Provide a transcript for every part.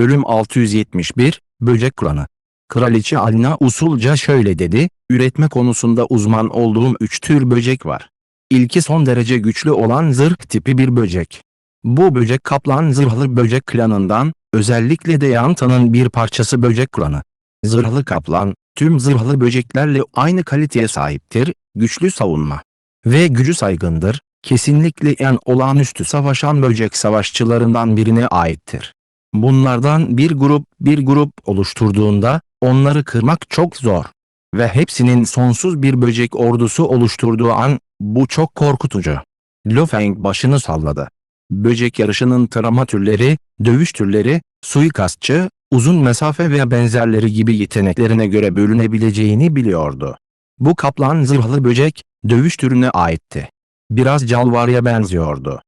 Bölüm 671, Böcek Klanı. Kraliçe Alina usulca şöyle dedi, üretme konusunda uzman olduğum 3 tür böcek var. İlki son derece güçlü olan zırh tipi bir böcek. Bu böcek kaplan zırhlı böcek klanından, özellikle de Yanta'nın bir parçası böcek klanı. Zırhlı kaplan, tüm zırhlı böceklerle aynı kaliteye sahiptir, güçlü savunma ve gücü saygındır, kesinlikle en olağanüstü savaşan böcek savaşçılarından birine aittir. Bunlardan bir grup oluşturduğunda, onları kırmak çok zor. Ve hepsinin sonsuz bir böcek ordusu oluşturduğu an, bu çok korkutucu. Lo Feng başını salladı. Böcek yarışının tarama türleri, dövüş türleri, suikastçı, uzun mesafe ve benzerleri gibi yeteneklerine göre bölünebileceğini biliyordu. Bu kaplan zırhlı böcek, dövüş türüne aitti. Biraz calvarya benziyordu.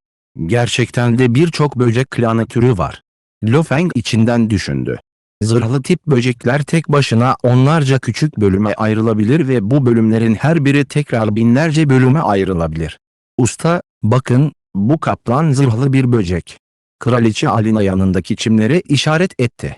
Gerçekten de birçok böcek klanı türü var. Lo Feng içinden düşündü. Zırhlı tip böcekler tek başına onlarca küçük bölüme ayrılabilir ve bu bölümlerin her biri tekrar binlerce bölüme ayrılabilir. Usta, bakın, bu kaplan zırhlı bir böcek. Kraliçe Alina yanındaki çimlere işaret etti.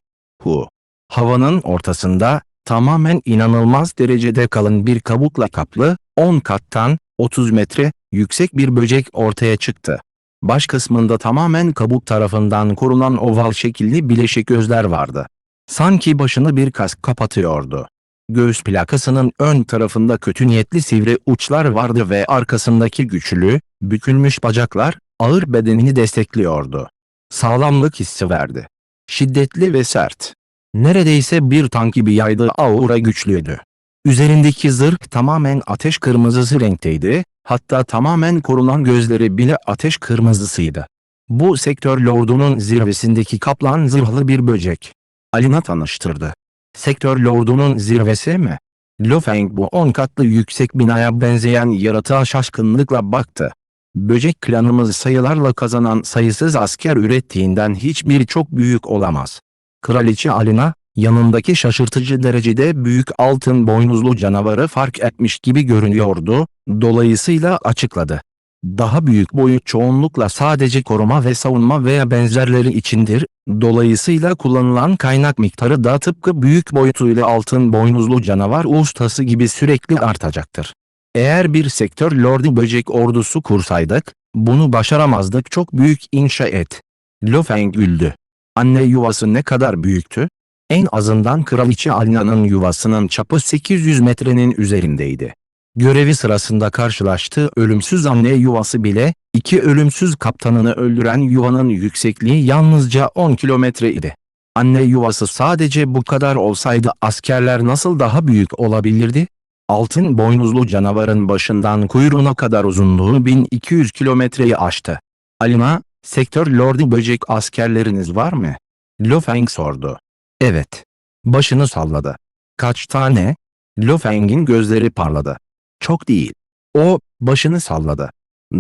Havanın ortasında, tamamen inanılmaz derecede kalın bir kabukla kaplı, 10 kattan, 30 metre, yüksek bir böcek ortaya çıktı. Baş kısmında tamamen kabuk tarafından korunan oval şekilli bileşik gözler vardı. Sanki başını bir kask kapatıyordu. Göğüs plakasının ön tarafında kötü niyetli sivri uçlar vardı ve arkasındaki güçlü, bükülmüş bacaklar, ağır bedenini destekliyordu. Sağlamlık hissi verdi. Şiddetli ve sert. Neredeyse bir tank gibi yaydığı aura güçlüydü. Üzerindeki zırh tamamen ateş kırmızısı renkteydi, hatta tamamen korunan gözleri bile ateş kırmızısıydı. Bu sektör lordunun zirvesindeki kaplan zırhlı bir böcek. Alina tanıştırdı. Sektör lordunun zirvesi mi? Lo Feng bu 10 katlı yüksek binaya benzeyen yaratığa şaşkınlıkla baktı. Böcek klanımız sayılarla kazanan sayısız asker ürettiğinden hiçbir çok büyük olamaz. Kraliçe Alina, yanındaki şaşırtıcı derecede büyük altın boynuzlu canavarı fark etmiş gibi görünüyordu, dolayısıyla açıkladı. Daha büyük boyut çoğunlukla sadece koruma ve savunma veya benzerleri içindir, dolayısıyla kullanılan kaynak miktarı da tıpkı büyük boyutuyla altın boynuzlu canavar ustası gibi sürekli artacaktır. Eğer bir sektör lordu böcek ordusu kursaydık, bunu başaramazdık, çok büyük inşa et. Lo Feng güldü. Anne yuvası ne kadar büyüktü? En azından Kraliçe Alina'nın yuvasının çapı 800 metrenin üzerindeydi. Görevi sırasında karşılaştığı ölümsüz anne yuvası bile, 2 ölümsüz kaptanını öldüren yuvanın yüksekliği yalnızca 10 kilometreydi. Anne yuvası sadece bu kadar olsaydı askerler nasıl daha büyük olabilirdi? Altın boynuzlu canavarın başından kuyruğuna kadar uzunluğu 1200 kilometreyi aştı. Alina, sektör lordu böcek askerleriniz var mı? Lo Feng sordu. Evet. Başını salladı. Kaç tane? Lo Feng'in gözleri parladı. Çok değil. O, başını salladı.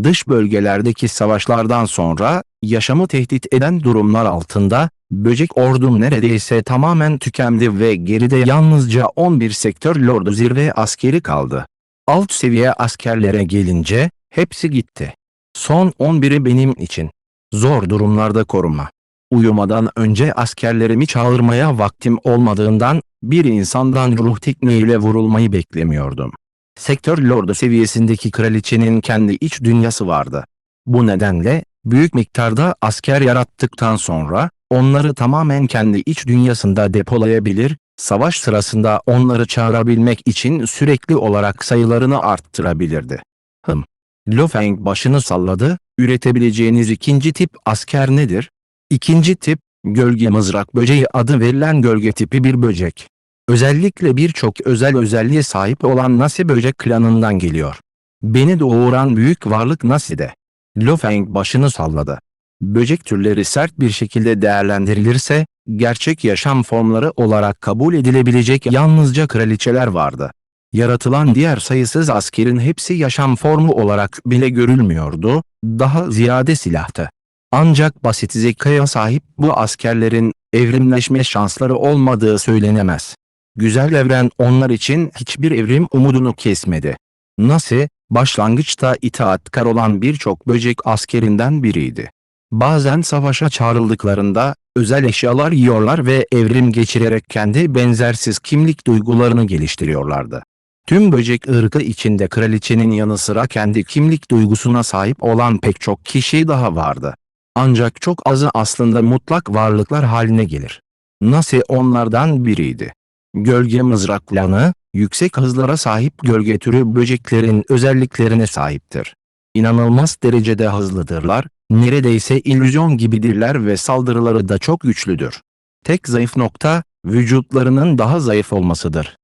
Dış bölgelerdeki savaşlardan sonra, yaşamı tehdit eden durumlar altında, böcek ordum neredeyse tamamen tükendi ve geride yalnızca 11 sektör lordu zirve askeri kaldı. Alt seviye askerlere gelince, hepsi gitti. Son 11'i benim için. Zor durumlarda koruma. Uyumadan önce askerlerimi çağırmaya vaktim olmadığından, bir insandan ruh tekniğiyle vurulmayı beklemiyordum. Sektör lordu seviyesindeki kraliçenin kendi iç dünyası vardı. Bu nedenle, büyük miktarda asker yarattıktan sonra, onları tamamen kendi iç dünyasında depolayabilir, savaş sırasında onları çağırabilmek için sürekli olarak sayılarını arttırabilirdi. Lo Feng başını salladı, üretebileceğiniz ikinci tip asker nedir? İkinci tip, gölge mızrak böceği adı verilen gölge tipi bir böcek. Özellikle birçok özel özelliğe sahip olan Nasi böcek klanından geliyor. Beni doğuran büyük varlık Nasi'de. Lo Feng başını salladı. Böcek türleri sert bir şekilde değerlendirilirse, gerçek yaşam formları olarak kabul edilebilecek yalnızca kraliçeler vardı. Yaratılan diğer sayısız askerin hepsi yaşam formu olarak bile görülmüyordu, daha ziyade silahtı. Ancak basit zekaya sahip bu askerlerin evrimleşme şansları olmadığı söylenemez. Güzel evren onlar için hiçbir evrim umudunu kesmedi. Nasi, başlangıçta itaatkar olan birçok böcek askerinden biriydi. Bazen savaşa çağrıldıklarında, Özel eşyalar yiyorlar ve evrim geçirerek kendi benzersiz kimlik duygularını geliştiriyorlardı. Tüm böcek ırkı içinde kraliçenin yanı sıra kendi kimlik duygusuna sahip olan pek çok kişi daha vardı. Ancak çok azı aslında mutlak varlıklar haline gelir. Nasi onlardan biriydi. Gölge mızrak klanı, yüksek hızlara sahip gölge türü böceklerin özelliklerine sahiptir. İnanılmaz derecede hızlıdırlar, neredeyse illüzyon gibidirler ve saldırıları da çok güçlüdür. Tek zayıf nokta, vücutlarının daha zayıf olmasıdır.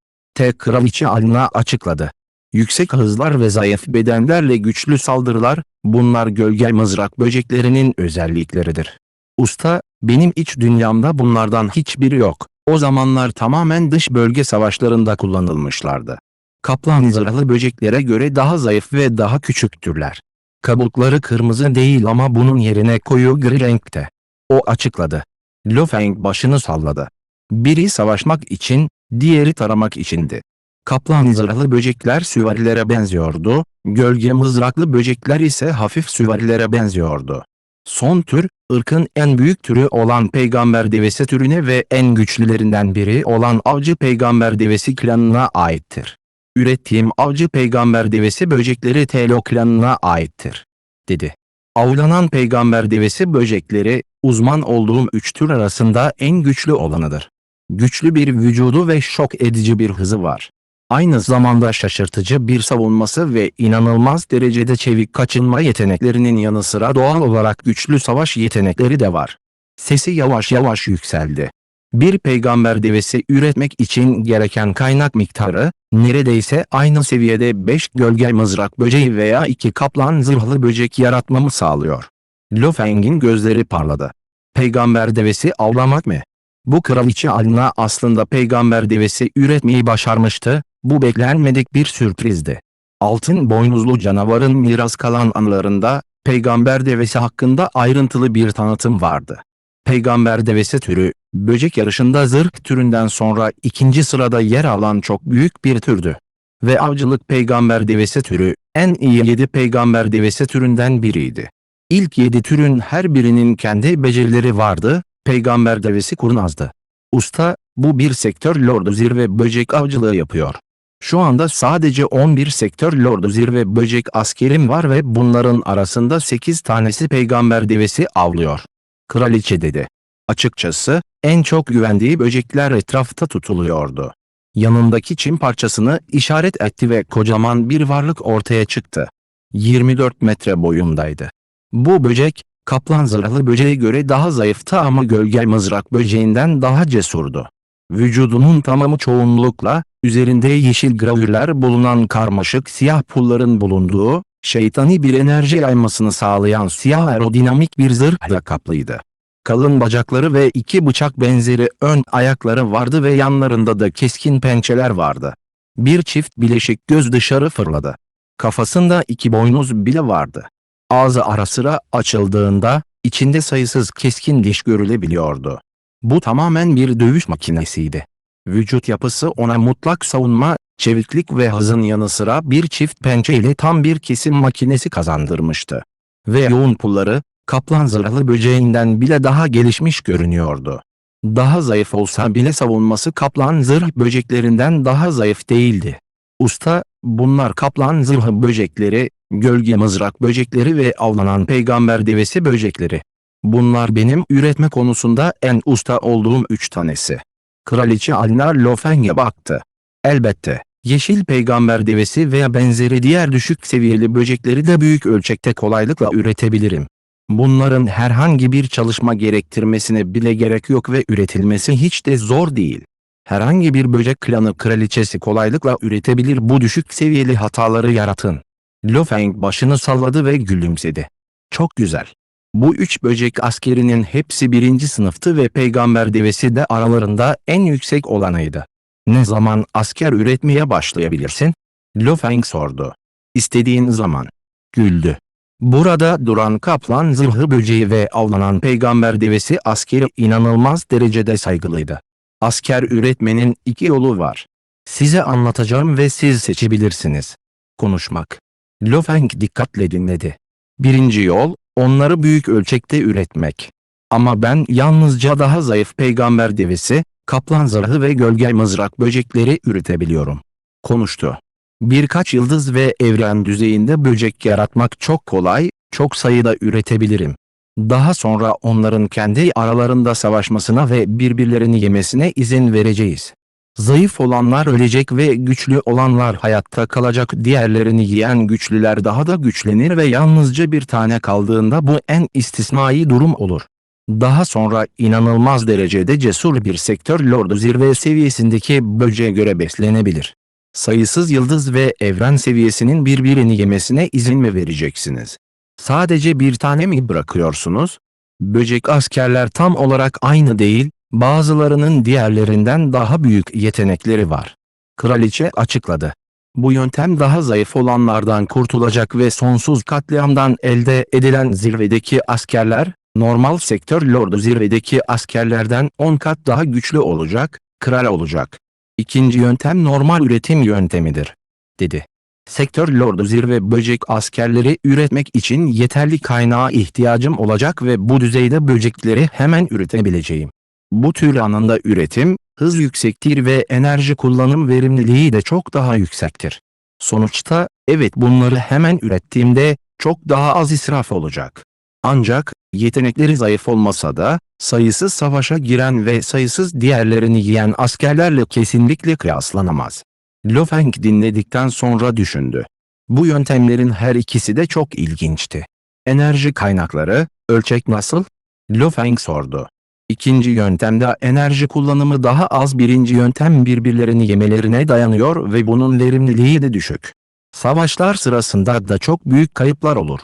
Kraliçe Alina açıkladı. Yüksek hızlar ve zayıf bedenlerle güçlü saldırılar, bunlar gölge mızrak böceklerinin özellikleridir. Usta, benim iç dünyamda bunlardan hiçbiri yok. O zamanlar tamamen dış bölge savaşlarında kullanılmışlardı. Kaplan zırhlı böceklere göre daha zayıf ve daha küçüktürler. Kabukları kırmızı değil ama bunun yerine koyu gri renkte. O açıkladı. Lo Feng başını salladı. Biri savaşmak için, diğeri taramak içindi. Kaplan zırhlı böcekler süvarilere benziyordu, gölge mızraklı böcekler ise hafif süvarilere benziyordu. Son tür, ırkın en büyük türü olan peygamber devesi türüne ve en güçlülerinden biri olan avcı peygamber devesi klanına aittir. Ürettiğim avcı peygamber devesi böcekleri Telo klanına aittir, dedi. Avlanan peygamber devesi böcekleri, uzman olduğum 3 tür arasında en güçlü olanıdır. Güçlü bir vücudu ve şok edici bir hızı var. Aynı zamanda şaşırtıcı bir savunması ve inanılmaz derecede çevik kaçınma yeteneklerinin yanı sıra doğal olarak güçlü savaş yetenekleri de var. Sesi yavaş yavaş yükseldi. Bir peygamber devesi üretmek için gereken kaynak miktarı, neredeyse aynı seviyede 5 gölge mızrak böceği veya 2 kaplan zırhlı böcek yaratmamı sağlıyor. Lo Feng'in gözleri parladı. Peygamber devesi avlamak mı? Bu kraliçe Alina aslında peygamber devesi üretmeyi başarmıştı, bu beklenmedik bir sürprizdi. Altın boynuzlu canavarın miras kalan anılarında, peygamber devesi hakkında ayrıntılı bir tanıtım vardı. Peygamber devesi türü, böcek yarışında zırh türünden sonra ikinci sırada yer alan çok büyük bir türdü. Ve avcılık peygamber devesi türü, en iyi 7 peygamber devesi türünden biriydi. İlk 7 türün her birinin kendi becerileri vardı, peygamber devesi kurnazdı. Usta, bu bir sektör lordu zirve böcek avcılığı yapıyor. Şu anda sadece 11 sektör lordu zirve böcek askerim var ve bunların arasında 8 tanesi peygamber devesi avlıyor. Kraliçe dedi. Açıkçası, en çok güvendiği böcekler etrafta tutuluyordu. Yanındaki çim parçasını işaret etti ve kocaman bir varlık ortaya çıktı. 24 metre boyundaydı. Bu böcek, kaplan zırhlı böceğe göre daha zayıftı ama gölge mızrak böceğinden daha cesurdu. Vücudunun tamamı çoğunlukla, üzerinde yeşil gravürler bulunan karmaşık siyah pulların bulunduğu, şeytani bir enerji yaymasını sağlayan siyah aerodinamik bir zırhla kaplıydı. Kalın bacakları ve 2 bıçak benzeri ön ayakları vardı ve yanlarında da keskin pençeler vardı. Bir çift bileşik göz dışarı fırladı. Kafasında 2 boynuz bile vardı. Ağzı ara sıra açıldığında, içinde sayısız keskin diş görülebiliyordu. Bu tamamen bir dövüş makinesiydi. Vücut yapısı ona mutlak savunma, çeviklik ve hızın yanı sıra bir çift pençe ile tam bir kesim makinesi kazandırmıştı. Ve yoğun pulları, kaplan zırhlı böceğinden bile daha gelişmiş görünüyordu. Daha zayıf olsa bile savunması kaplan zırh böceklerinden daha zayıf değildi. Usta, bunlar kaplan zırhı böcekleri, gölge mızrak böcekleri ve avlanan peygamber devesi böcekleri. Bunlar benim üretme konusunda en usta olduğum 3 tanesi. Kraliçe Alina Lo Feng'e baktı. Elbette, yeşil peygamber devesi veya benzeri diğer düşük seviyeli böcekleri de büyük ölçekte kolaylıkla üretebilirim. Bunların herhangi bir çalışma gerektirmesine bile gerek yok ve üretilmesi hiç de zor değil. Herhangi bir böcek klanı kraliçesi kolaylıkla üretebilir bu düşük seviyeli hataları yaratın. Lo Feng başını salladı ve gülümsedi. Çok güzel. Bu 3 böcek askerinin hepsi 1. sınıftı ve peygamber devesi de aralarında en yüksek olanıydı. Ne zaman asker üretmeye başlayabilirsin? Lo Feng sordu. İstediğin zaman. Güldü. Burada duran kaplan zırhı böceği ve avlanan peygamber devesi askeri inanılmaz derecede saygılıydı. Asker üretmenin 2 yolu var. Size anlatacağım ve siz seçebilirsiniz. Konuşmak. Lo Feng dikkatle dinledi. 1. yol, onları büyük ölçekte üretmek. Ama ben yalnızca daha zayıf peygamber devesi, kaplan zırhı ve gölge mızrak böcekleri üretebiliyorum. Konuştu. Birkaç yıldız ve evren düzeyinde böcek yaratmak çok kolay, çok sayıda üretebilirim. Daha sonra onların kendi aralarında savaşmasına ve birbirlerini yemesine izin vereceğiz. Zayıf olanlar ölecek ve güçlü olanlar hayatta kalacak. Diğerlerini yiyen güçlüler daha da güçlenir ve yalnızca bir tane kaldığında bu en istisnai durum olur. Daha sonra inanılmaz derecede cesur bir sektör lordu zirve seviyesindeki böceğe göre beslenebilir. Sayısız yıldız ve evren seviyesinin birbirini yemesine izin mi vereceksiniz? Sadece bir tane mi bırakıyorsunuz? Böcek askerler tam olarak aynı değil, bazılarının diğerlerinden daha büyük yetenekleri var. Kraliçe açıkladı. Bu yöntem daha zayıf olanlardan kurtulacak ve sonsuz katliamdan elde edilen zirvedeki askerler, normal sektör lordu zirvedeki askerlerden 10 kat daha güçlü olacak, kral olacak. İkinci yöntem normal üretim yöntemidir, dedi. Sektör lordu zirve böcek askerleri üretmek için yeterli kaynağa ihtiyacım olacak ve bu düzeyde böcekleri hemen üretebileceğim. Bu tür anında üretim, hız yüksektir ve enerji kullanım verimliliği de çok daha yüksektir. Sonuçta, evet bunları hemen ürettiğimde, çok daha az israf olacak. Ancak, yetenekleri zayıf olmasa da, sayısız savaşa giren ve sayısız diğerlerini yiyen askerlerle kesinlikle kıyaslanamaz. Lo Feng dinledikten sonra düşündü. Bu yöntemlerin her ikisi de çok ilginçti. Enerji kaynakları, ölçek nasıl? Lo Feng sordu. İkinci yöntemde enerji kullanımı daha az, birinci yöntem birbirlerini yemelerine dayanıyor ve bunun verimliliği de düşük. Savaşlar sırasında da çok büyük kayıplar olur.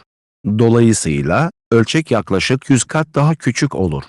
Dolayısıyla, ölçek yaklaşık 100 kat daha küçük olur.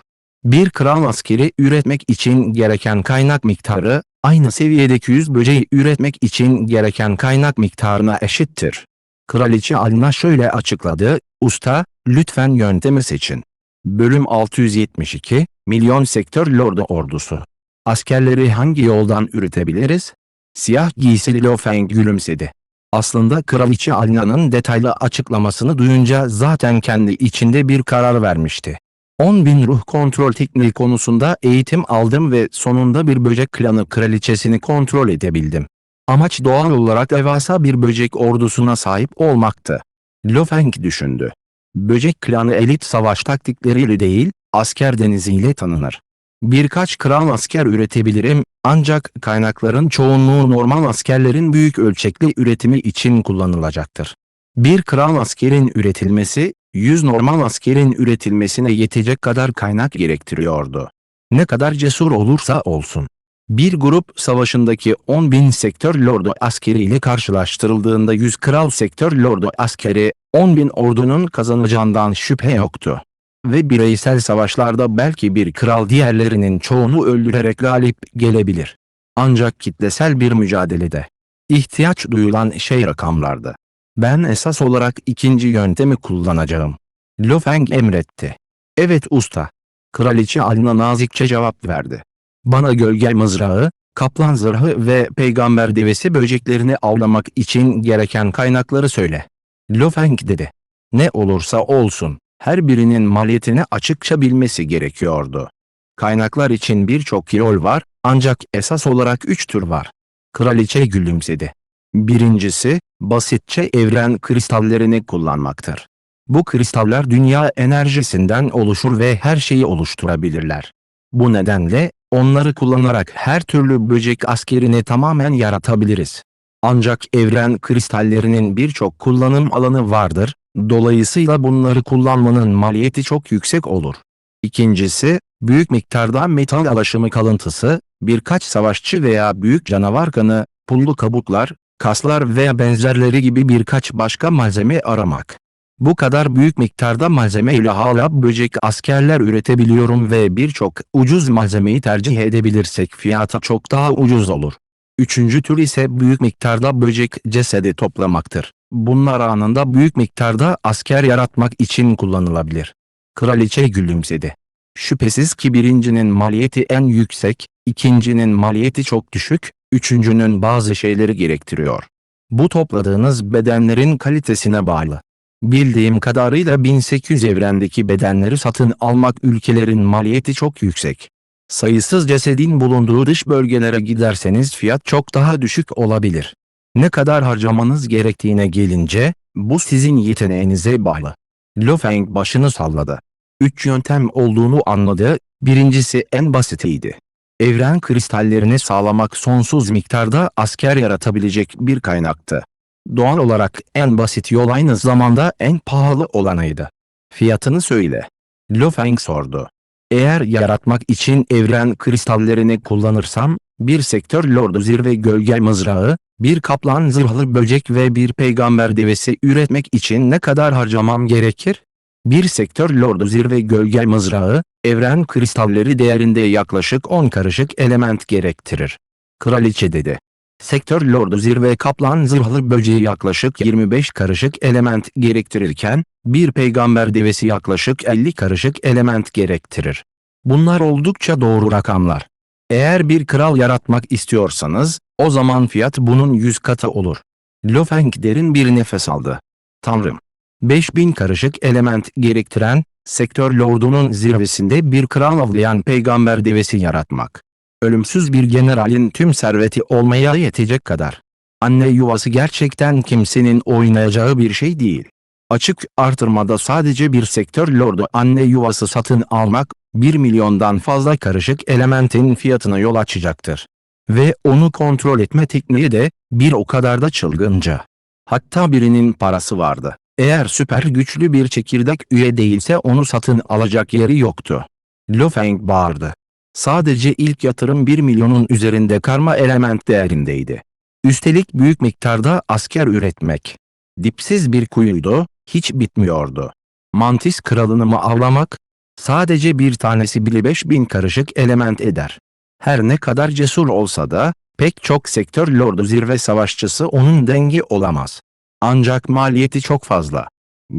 Bir kral askeri üretmek için gereken kaynak miktarı, aynı seviyedeki 100 böceği üretmek için gereken kaynak miktarına eşittir. Kraliçe Alina şöyle açıkladı, usta, lütfen yöntemi seçin. Bölüm 672, Milyon Sektör Lordu Ordusu. Askerleri hangi yoldan üretebiliriz? Siyah giysili Lo Feng gülümsedi. Aslında Kraliçe Alina'nın detaylı açıklamasını duyunca zaten kendi içinde bir karar vermişti. 10.000 ruh kontrol tekniği konusunda eğitim aldım ve sonunda bir böcek klanı kraliçesini kontrol edebildim. Amaç doğal olarak devasa bir böcek ordusuna sahip olmaktı. Lo Feng düşündü. Böcek klanı elit savaş taktikleriyle değil, asker deniziyle tanınır. Birkaç kral asker üretebilirim, ancak kaynakların çoğunluğu normal askerlerin büyük ölçekli üretimi için kullanılacaktır. Bir kral askerin üretilmesi, 100 normal askerin üretilmesine yetecek kadar kaynak gerektiriyordu. Ne kadar cesur olursa olsun. Bir grup savaşındaki 10.000 sektör lordu askeri ile karşılaştırıldığında 100 kral sektör lordu askeri, 10.000 ordunun kazanacağından şüphe yoktu. Ve bireysel savaşlarda belki bir kral diğerlerinin çoğunu öldürerek galip gelebilir. Ancak kitlesel bir mücadelede ihtiyaç duyulan şey rakamlardı. Ben esas olarak ikinci yöntemi kullanacağım. Lo Feng emretti. Evet usta. Kraliçe Alina nazikçe cevap verdi. Bana gölge mızrağı, kaplan zırhı ve peygamber devesi böceklerini avlamak için gereken kaynakları söyle. Lo Feng dedi. Ne olursa olsun, her birinin maliyetini açıkça bilmesi gerekiyordu. Kaynaklar için birçok yol var, ancak esas olarak 3 tür var. Kraliçe gülümsedi. Birincisi, basitçe evren kristallerini kullanmaktır. Bu kristaller dünya enerjisinden oluşur ve her şeyi oluşturabilirler. Bu nedenle, onları kullanarak her türlü böcek askerini tamamen yaratabiliriz. Ancak evren kristallerinin birçok kullanım alanı vardır, dolayısıyla bunları kullanmanın maliyeti çok yüksek olur. İkincisi, büyük miktarda metal alaşımı kalıntısı, birkaç savaşçı veya büyük canavar kanı, pullu kabuklar, kaslar veya benzerleri gibi birkaç başka malzeme aramak. Bu kadar büyük miktarda malzeme ile hala böcek askerler üretebiliyorum ve birçok ucuz malzemeyi tercih edebilirsek fiyata çok daha ucuz olur. Üçüncü tür ise büyük miktarda böcek cesedi toplamaktır. Bunlar anında büyük miktarda asker yaratmak için kullanılabilir. Kraliçe gülümsedi. Şüphesiz ki birincinin maliyeti en yüksek, ikincinin maliyeti çok düşük, üçüncünün bazı şeyleri gerektiriyor. Bu topladığınız bedenlerin kalitesine bağlı. Bildiğim kadarıyla 1800 evrendeki bedenleri satın almak ülkelerin maliyeti çok yüksek. Sayısız cesedin bulunduğu dış bölgelere giderseniz fiyat çok daha düşük olabilir. Ne kadar harcamanız gerektiğine gelince, bu sizin yeteneğinize bağlı. Lo Feng başını salladı. 3 yöntem olduğunu anladı. Birincisi en basitiydi. Evren kristallerini sağlamak sonsuz miktarda asker yaratabilecek bir kaynaktı. Doğal olarak en basit yol aynı zamanda en pahalı olanıydı. Fiyatını söyle. Lo Feng sordu. Eğer yaratmak için evren kristallerini kullanırsam, bir sektör lordu zirve gölge mızrağı, bir kaplan zırhlı böcek ve bir peygamber devesi üretmek için ne kadar harcamam gerekir? Bir sektör lordu zirve gölge mızrağı, evren kristalleri değerinde yaklaşık 10 karışık element gerektirir. Kraliçe dedi. Sektör lordu zirve kaplan zırhlı böceği yaklaşık 25 karışık element gerektirirken, bir peygamber devesi yaklaşık 50 karışık element gerektirir. Bunlar oldukça doğru rakamlar. Eğer bir kral yaratmak istiyorsanız, o zaman fiyat bunun 100 katı olur. Lo Feng derin bir nefes aldı. Tanrım! 5000 karışık element gerektiren, sektör lordunun zirvesinde bir kral avlayan peygamber devesi yaratmak. Ölümsüz bir generalin tüm serveti olmaya yetecek kadar. Anne yuvası gerçekten kimsenin oynayacağı bir şey değil. Açık artırmada sadece bir sektör lordu anne yuvası satın almak, 1 milyondan fazla karışık elementin fiyatına yol açacaktır. Ve onu kontrol etme tekniği de bir o kadar da çılgınca. Hatta birinin parası vardı. Eğer süper güçlü bir çekirdek üye değilse onu satın alacak yeri yoktu. Lo Feng bağırdı. Sadece ilk yatırım 1 milyonun üzerinde karma element değerindeydi. Üstelik büyük miktarda asker üretmek. Dipsiz bir kuyuydu, hiç bitmiyordu. Mantis kralını mı avlamak? Sadece bir tanesi bile 5000 karışık element eder. Her ne kadar cesur olsa da, pek çok sektör lordu zirve savaşçısı onun dengi olamaz. Ancak maliyeti çok fazla.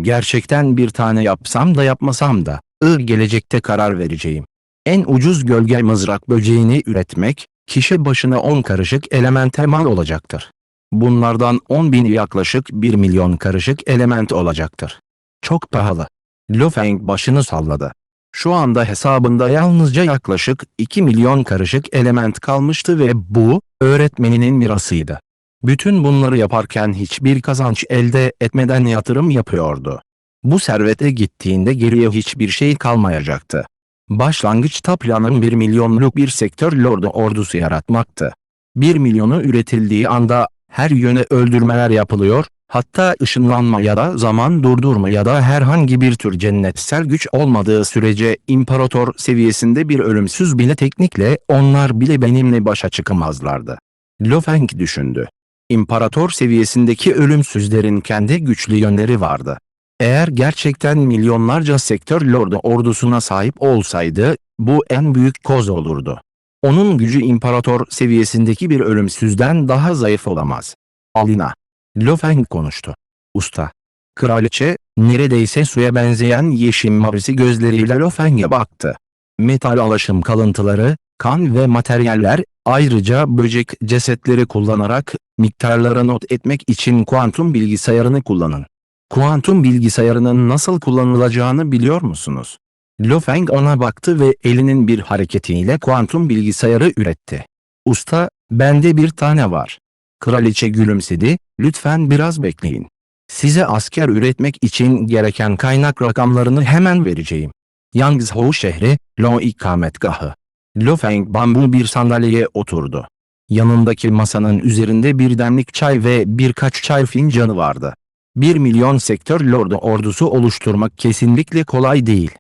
Gerçekten bir tane yapsam da yapmasam da, gelecekte karar vereceğim. En ucuz gölge mızrak böceğini üretmek, kişi başına 10 karışık elemente mal olacaktır. Bunlardan 10.000 yaklaşık 1 milyon karışık element olacaktır. Çok pahalı. Lo Feng başını salladı. Şu anda hesabında yalnızca yaklaşık 2 milyon karışık element kalmıştı ve bu, öğretmeninin mirasıydı. Bütün bunları yaparken hiçbir kazanç elde etmeden yatırım yapıyordu. Bu servete gittiğinde geriye hiçbir şey kalmayacaktı. Başlangıçta planım 1 milyonluk bir sektör lordu ordusu yaratmaktı. 1 milyonu üretildiği anda her yöne öldürmeler yapılıyor, hatta ışınlanma ya da zaman durdurma ya da herhangi bir tür cennetsel güç olmadığı sürece imparator seviyesinde bir ölümsüz bile teknikle onlar bile benimle başa çıkamazlardı. Lo Feng düşündü. İmparator seviyesindeki ölümsüzlerin kendi güçlü yönleri vardı. Eğer gerçekten milyonlarca sektör lordu ordusuna sahip olsaydı, bu en büyük koz olurdu. Onun gücü imparator seviyesindeki bir ölümsüzden daha zayıf olamaz. Alina. Lo Feng konuştu. Usta. Kraliçe, neredeyse suya benzeyen yeşil mavisi gözleriyle Lo Feng'e baktı. Metal alaşım kalıntıları, kan ve materyaller, ayrıca böcek cesetleri kullanarak, miktarları not etmek için kuantum bilgisayarını kullanın. Kuantum bilgisayarının nasıl kullanılacağını biliyor musunuz? Lo Feng ona baktı ve elinin bir hareketiyle kuantum bilgisayarı üretti. Usta, bende bir tane var. Kraliçe gülümsedi, lütfen biraz bekleyin. Size asker üretmek için gereken kaynak rakamlarını hemen vereceğim. Yangzhou şehri, Lo ikametgahı. Lo Feng bambu bir sandalyeye oturdu. Yanındaki masanın üzerinde bir demlik çay ve birkaç çay fincanı vardı. 1 milyon sektör lordu ordusu oluşturmak kesinlikle kolay değil.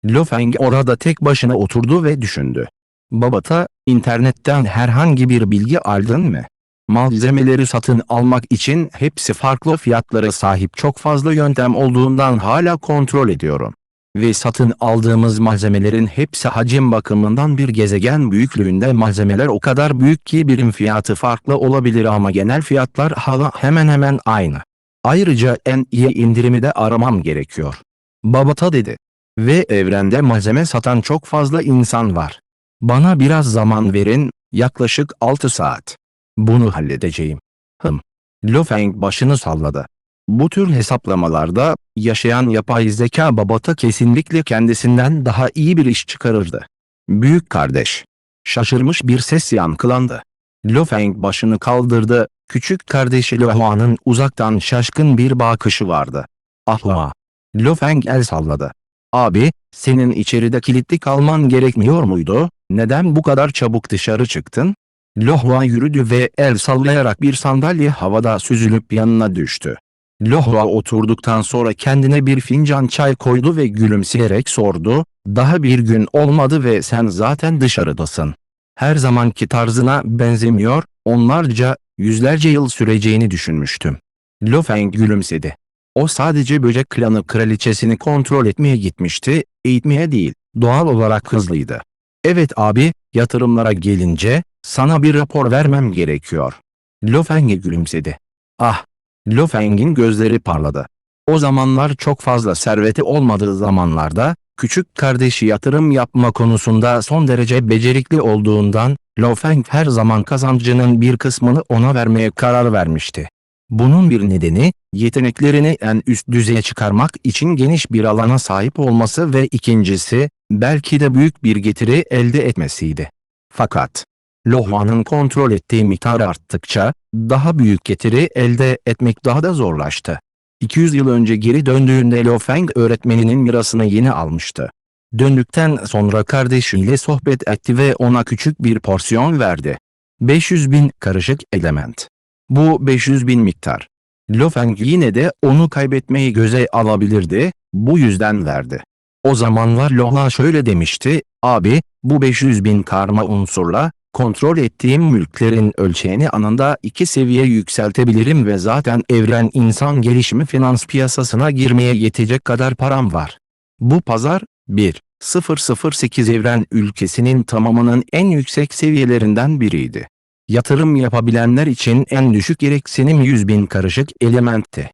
Lo Feng orada tek başına oturdu ve düşündü. Babata, internetten herhangi bir bilgi aldın mı? Malzemeleri satın almak için hepsi farklı fiyatlara sahip çok fazla yöntem olduğundan hala kontrol ediyorum. Ve satın aldığımız malzemelerin hepsi hacim bakımından bir gezegen büyüklüğünde malzemeler o kadar büyük ki birim fiyatı farklı olabilir ama genel fiyatlar hala hemen hemen aynı. Ayrıca en iyi indirimi de aramam gerekiyor. Babata dedi. Ve evrende malzeme satan çok fazla insan var. Bana biraz zaman verin, yaklaşık 6 saat. Bunu halledeceğim. Lo Feng başını salladı. Bu tür hesaplamalarda yaşayan yapay zeka babata kesinlikle kendisinden daha iyi bir iş çıkarırdı. Büyük kardeş. Şaşırmış bir ses yankılandı. Lo Feng başını kaldırdı. Küçük kardeşi Lo Hua'nın uzaktan şaşkın bir bakışı vardı. Ah Hua. Lo Feng el salladı. Abi, senin içeride kilitli kalman gerekmiyor muydu? Neden bu kadar çabuk dışarı çıktın? Lo Hua yürüdü ve el sallayarak bir sandalye havada süzülüp yanına düştü. Lo Hua oturduktan sonra kendine bir fincan çay koydu ve gülümseyerek sordu, "Daha bir gün olmadı ve sen zaten dışarıdasın. Her zamanki tarzına benzemiyor, onlarca, yüzlerce yıl süreceğini düşünmüştüm." Lo Feng gülümsedi. O sadece böcek klanı kraliçesini kontrol etmeye gitmişti, eğitmeye değil, doğal olarak hızlıydı. "Evet abi, yatırımlara gelince, sana bir rapor vermem gerekiyor." Lo Feng gülümsedi. Ah! Lo Feng'in gözleri parladı. O zamanlar çok fazla serveti olmadığı zamanlarda, küçük kardeşi yatırım yapma konusunda son derece becerikli olduğundan, Lo Feng her zaman kazancının bir kısmını ona vermeye karar vermişti. Bunun bir nedeni, yeteneklerini en üst düzeye çıkarmak için geniş bir alana sahip olması ve ikincisi, belki de büyük bir getiri elde etmesiydi. Fakat, Lo Hua'nın kontrol ettiği miktar arttıkça, daha büyük getiri elde etmek daha da zorlaştı. 200 yıl önce geri döndüğünde Lo Feng öğretmeninin mirasını yeni almıştı. Döndükten sonra kardeşiyle sohbet etti ve ona küçük bir porsiyon verdi. 500.000 karışık element. Bu 500.000 miktar. Lo Feng yine de onu kaybetmeyi göze alabilirdi, bu yüzden verdi. O zamanlar Lo Hua şöyle demişti, "Abi, bu 500.000 karma unsurla, kontrol ettiğim mülklerin ölçeğini anında 2 seviye yükseltebilirim ve zaten evren insan gelişimi finans piyasasına girmeye yetecek kadar param var." Bu pazar, 1.008 evren ülkesinin tamamının en yüksek seviyelerinden biriydi. Yatırım yapabilenler için en düşük gereksinim 100.000 karışık elementti.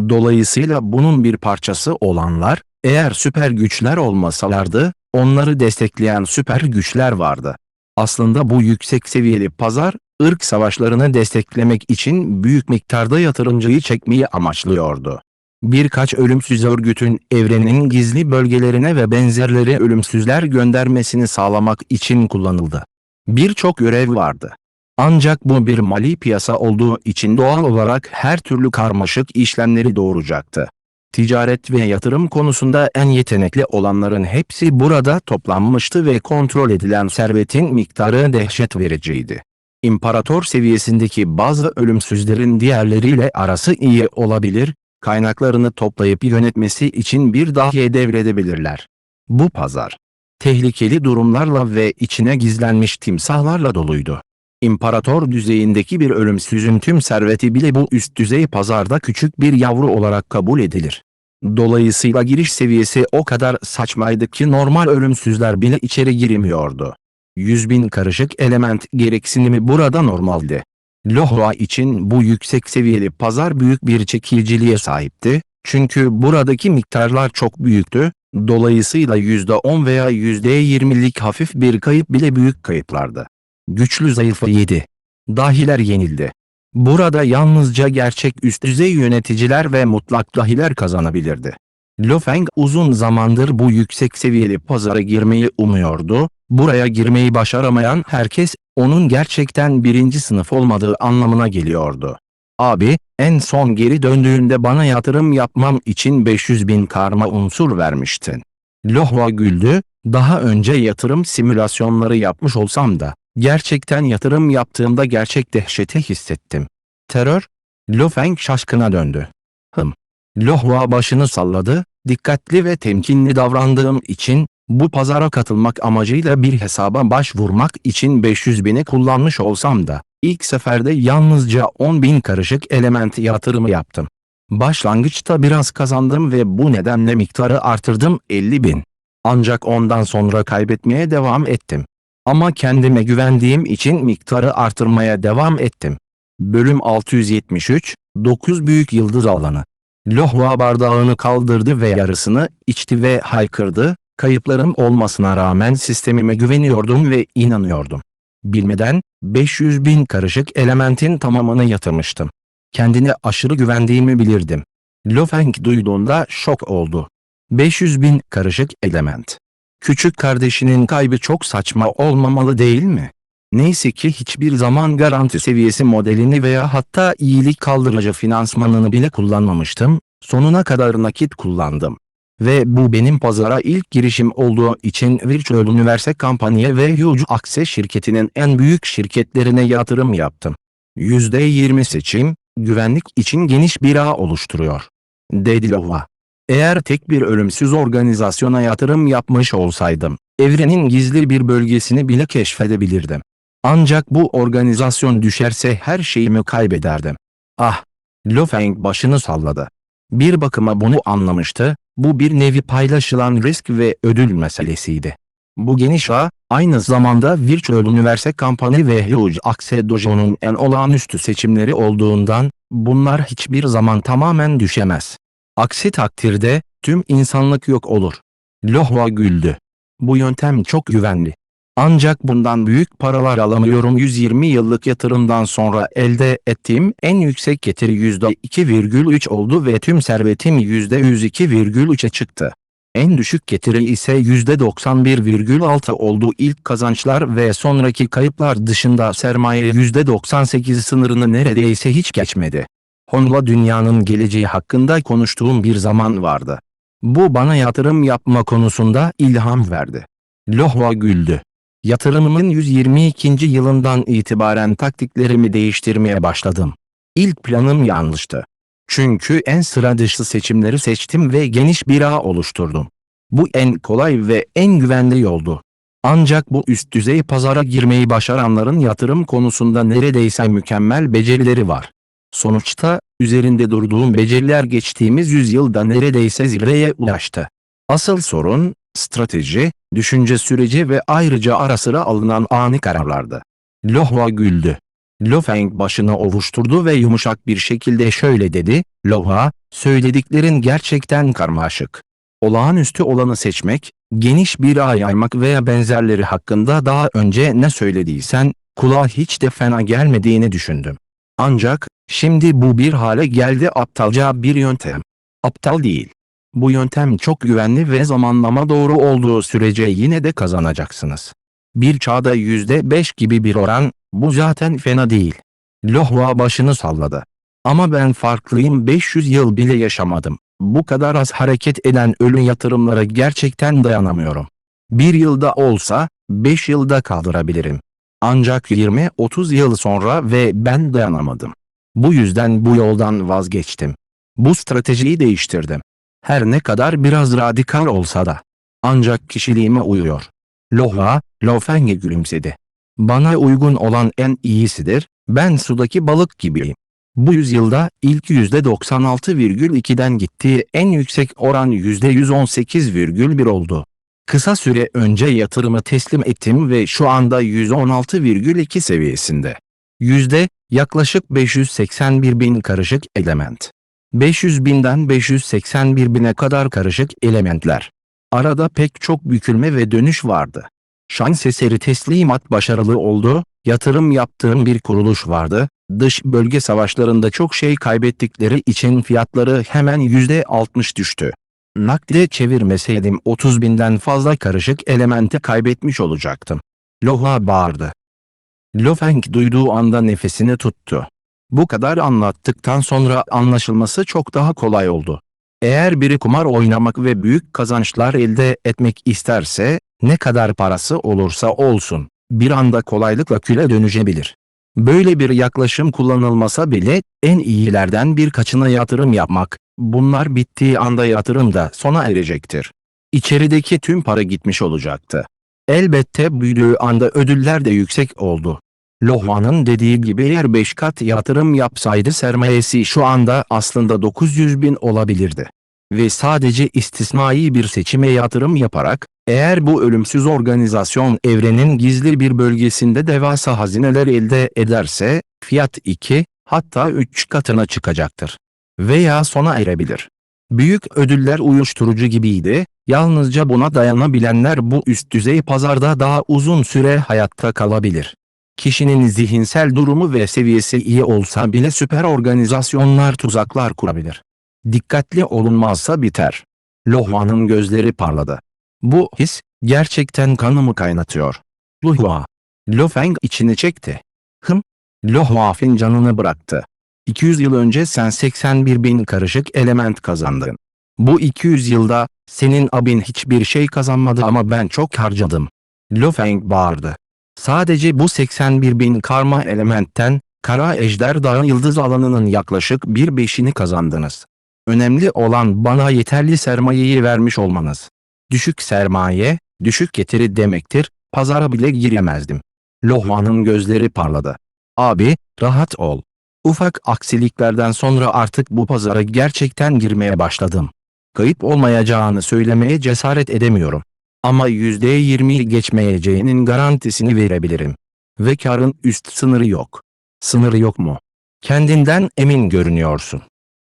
Dolayısıyla bunun bir parçası olanlar, eğer süper güçler olmasalardı, onları destekleyen süper güçler vardı. Aslında bu yüksek seviyeli pazar, ırk savaşlarını desteklemek için büyük miktarda yatırımcıyı çekmeyi amaçlıyordu. Birkaç ölümsüz örgütün evrenin gizli bölgelerine ve benzerleri ölümsüzler göndermesini sağlamak için kullanıldı. Birçok görev vardı. Ancak bu bir mali piyasa olduğu için doğal olarak her türlü karmaşık işlemleri doğuracaktı. Ticaret ve yatırım konusunda en yetenekli olanların hepsi burada toplanmıştı ve kontrol edilen servetin miktarı dehşet vericiydi. İmparator seviyesindeki bazı ölümsüzlerin diğerleriyle arası iyi olabilir, kaynaklarını toplayıp yönetmesi için bir dahiye devredebilirler. Bu pazar, tehlikeli durumlarla ve içine gizlenmiş timsahlarla doluydu. İmparator düzeyindeki bir ölümsüzün tüm serveti bile bu üst düzey pazarda küçük bir yavru olarak kabul edilir. Dolayısıyla giriş seviyesi o kadar saçmaydı ki normal ölümsüzler bile içeri giremiyordu. 100.000 karışık element gereksinimi burada normaldi. Lo Hua için bu yüksek seviyeli pazar büyük bir çekiciliğe sahipti, çünkü buradaki miktarlar çok büyüktü, dolayısıyla %10 veya %20'lik hafif bir kayıp bile büyük kayıplardı. Güçlü zayıfı 7. Dahiler yenildi. Burada yalnızca gerçek üst düzey yöneticiler ve mutlak dahiler kazanabilirdi. Lo Feng uzun zamandır bu yüksek seviyeli pazara girmeyi umuyordu, buraya girmeyi başaramayan herkes, onun gerçekten birinci sınıf olmadığı anlamına geliyordu. "Abi, en son geri döndüğünde bana yatırım yapmam için 500.000 karma unsur vermiştin." Lo Hua güldü, "Daha önce yatırım simülasyonları yapmış olsam da, gerçekten yatırım yaptığımda gerçek dehşeti hissettim." Terör? Lo Feng şaşkına döndü. Lo Hua başını salladı, "Dikkatli ve temkinli davrandığım için, bu pazara katılmak amacıyla bir hesaba başvurmak için 500.000'i kullanmış olsam da, ilk seferde yalnızca 10.000 karışık element yatırımı yaptım. Başlangıçta biraz kazandım ve bu nedenle miktarı artırdım 50.000. Ancak ondan sonra kaybetmeye devam ettim. Ama kendime güvendiğim için miktarı artırmaya devam ettim." Bölüm 673, 9 Büyük Yıldız Alanı. Lo Hua bardağını kaldırdı ve yarısını içti ve haykırdı, "Kayıplarım olmasına rağmen sistemime güveniyordum ve inanıyordum. Bilmeden, 500.000 karışık elementin tamamını yatırmıştım. Kendine aşırı güvendiğimi bilirdim. Lo Feng duyduğunda şok oldu. 500 bin karışık element. Küçük kardeşinin kaybı çok saçma olmamalı değil mi? Neyse ki hiçbir zaman garanti seviyesi modelini veya hatta iyilik kaldırıcı finansmanını bile kullanmamıştım, sonuna kadar nakit kullandım. Ve bu benim pazara ilk girişim olduğu için Virtual Universe kampanya ve Huge Access şirketinin en büyük şirketlerine yatırım yaptım. %20 seçim, güvenlik için geniş bir ağ oluşturuyor, dedi Lohua. Eğer tek bir ölümsüz organizasyona yatırım yapmış olsaydım, evrenin gizli bir bölgesini bile keşfedebilirdim. Ancak bu organizasyon düşerse her şeyimi kaybederdim. Ah! Lo Feng başını salladı. Bir bakıma bunu anlamıştı, bu bir nevi paylaşılan risk ve ödül meselesiydi. Bu geniş ağ, aynı zamanda Virtual Universe kampanya ve Huge Access Dojo'nun en olağanüstü seçimleri olduğundan, bunlar hiçbir zaman tamamen düşemez. Aksi takdirde, tüm insanlık yok olur. Lohua güldü. Bu yöntem çok güvenli. Ancak bundan büyük paralar alamıyorum. 120 yıllık yatırımdan sonra elde ettiğim en yüksek getiri %2,3 oldu ve tüm servetim %102,3'e çıktı. En düşük getiri ise %91,6 oldu. İlk kazançlar ve sonraki kayıplar dışında sermaye %98 sınırını neredeyse hiç geçmedi. Onunla dünyanın geleceği hakkında konuştuğum bir zaman vardı. Bu bana yatırım yapma konusunda ilham verdi. Lohua güldü. Yatırımımın 122. yılından itibaren taktiklerimi değiştirmeye başladım. İlk planım yanlıştı. Çünkü en sıra dışı seçimleri seçtim ve geniş bir ağ oluşturdum. Bu en kolay ve en güvenli yoldu. Ancak bu üst düzey pazara girmeyi başaranların yatırım konusunda neredeyse mükemmel becerileri var. Sonuçta, üzerinde durduğum beceriler geçtiğimiz yüzyılda neredeyse zirveye ulaştı. Asıl sorun, strateji, düşünce süreci ve ayrıca ara sıra alınan ani kararlardı. Lohua güldü. Lo Feng başını ovuşturdu ve yumuşak bir şekilde şöyle dedi, Lohua, söylediklerin gerçekten karmaşık. Olağanüstü olanı seçmek, geniş bir ağ yaymak veya benzerleri hakkında daha önce ne söylediysen, kulağa hiç de fena gelmediğini düşündüm. Ancak, şimdi bu bir hale geldi, aptalca bir yöntem. Aptal değil. Bu yöntem çok güvenli ve zamanlama doğru olduğu sürece yine de kazanacaksınız. Bir çağda %5 gibi bir oran, bu zaten fena değil. Lohua başını salladı. Ama ben farklıyım, 500 yıl bile yaşamadım. Bu kadar az hareket eden ölü yatırımlara gerçekten dayanamıyorum. Bir yılda olsa, 5 yılda kaldırabilirim. Ancak 20-30 yıl sonra ve ben dayanamadım. Bu yüzden bu yoldan vazgeçtim. Bu stratejiyi değiştirdim. Her ne kadar biraz radikal olsa da. Ancak kişiliğime uyuyor. Lohua, Lo Feng'e gülümsedi. Bana uygun olan en iyisidir, ben sudaki balık gibiyim. Bu yüzyılda ilk %96,2'den gittiği en yüksek oran %118,1 oldu. Kısa süre önce yatırımı teslim ettim ve şu anda %16,2 seviyesinde. Yaklaşık 581 bin karışık element. 500 binden 581 bine kadar karışık elementler. Arada pek çok bükülme ve dönüş vardı. Şans eseri teslimat başarılı oldu, yatırım yaptığım bir kuruluş vardı, dış bölge savaşlarında çok şey kaybettikleri için fiyatları hemen %60 düştü. Nakde çevirmeseydim 30 binden fazla karışık elementi kaybetmiş olacaktım. Lohua bağırdı. Lo Feng duyduğu anda nefesini tuttu. Bu kadar anlattıktan sonra anlaşılması çok daha kolay oldu. Eğer biri kumar oynamak ve büyük kazançlar elde etmek isterse, ne kadar parası olursa olsun, bir anda kolaylıkla küle dönüşebilir. Böyle bir yaklaşım kullanılmasa bile, en iyilerden birkaçına yatırım yapmak, bunlar bittiği anda yatırım da sona erecektir. İçerideki tüm para gitmiş olacaktı. Elbette büyüdüğü anda ödüller de yüksek oldu. Lohua'nın dediği gibi eğer 5 kat yatırım yapsaydı sermayesi şu anda aslında 900 bin olabilirdi. Ve sadece istisnai bir seçime yatırım yaparak, eğer bu ölümsüz organizasyon evrenin gizli bir bölgesinde devasa hazineler elde ederse, fiyat 2, hatta 3 katına çıkacaktır. Veya sona erebilir. Büyük ödüller uyuşturucu gibiydi, yalnızca buna dayanabilenler bu üst düzey pazarda daha uzun süre hayatta kalabilir. Kişinin zihinsel durumu ve seviyesi iyi olsa bile süper organizasyonlar tuzaklar kurabilir. Dikkatli olunmazsa biter. Loha'nın gözleri parladı. Bu his, gerçekten kanımı kaynatıyor. Lohua. Lo Feng içini çekti. Lohua fincanını bıraktı. 200 yıl önce sen 81 bin karışık element kazandın. Bu 200 yılda, senin abin hiçbir şey kazanmadı ama ben çok harcadım. Lo Feng bağırdı. Sadece bu 81 bin karma elementten, Kara Ejder Dağı yıldız alanının yaklaşık bir beşini kazandınız. Önemli olan bana yeterli sermayeyi vermiş olmanız. Düşük sermaye, düşük getiri demektir, pazara bile giremezdim. Lohua'nın gözleri parladı. Abi, rahat ol. Ufak aksiliklerden sonra artık bu pazara gerçekten girmeye başladım. Kayıp olmayacağını söylemeye cesaret edemiyorum. Ama %20'yi geçmeyeceğinin garantisini verebilirim. Ve karın üst sınırı yok. Sınırı yok mu? Kendinden emin görünüyorsun.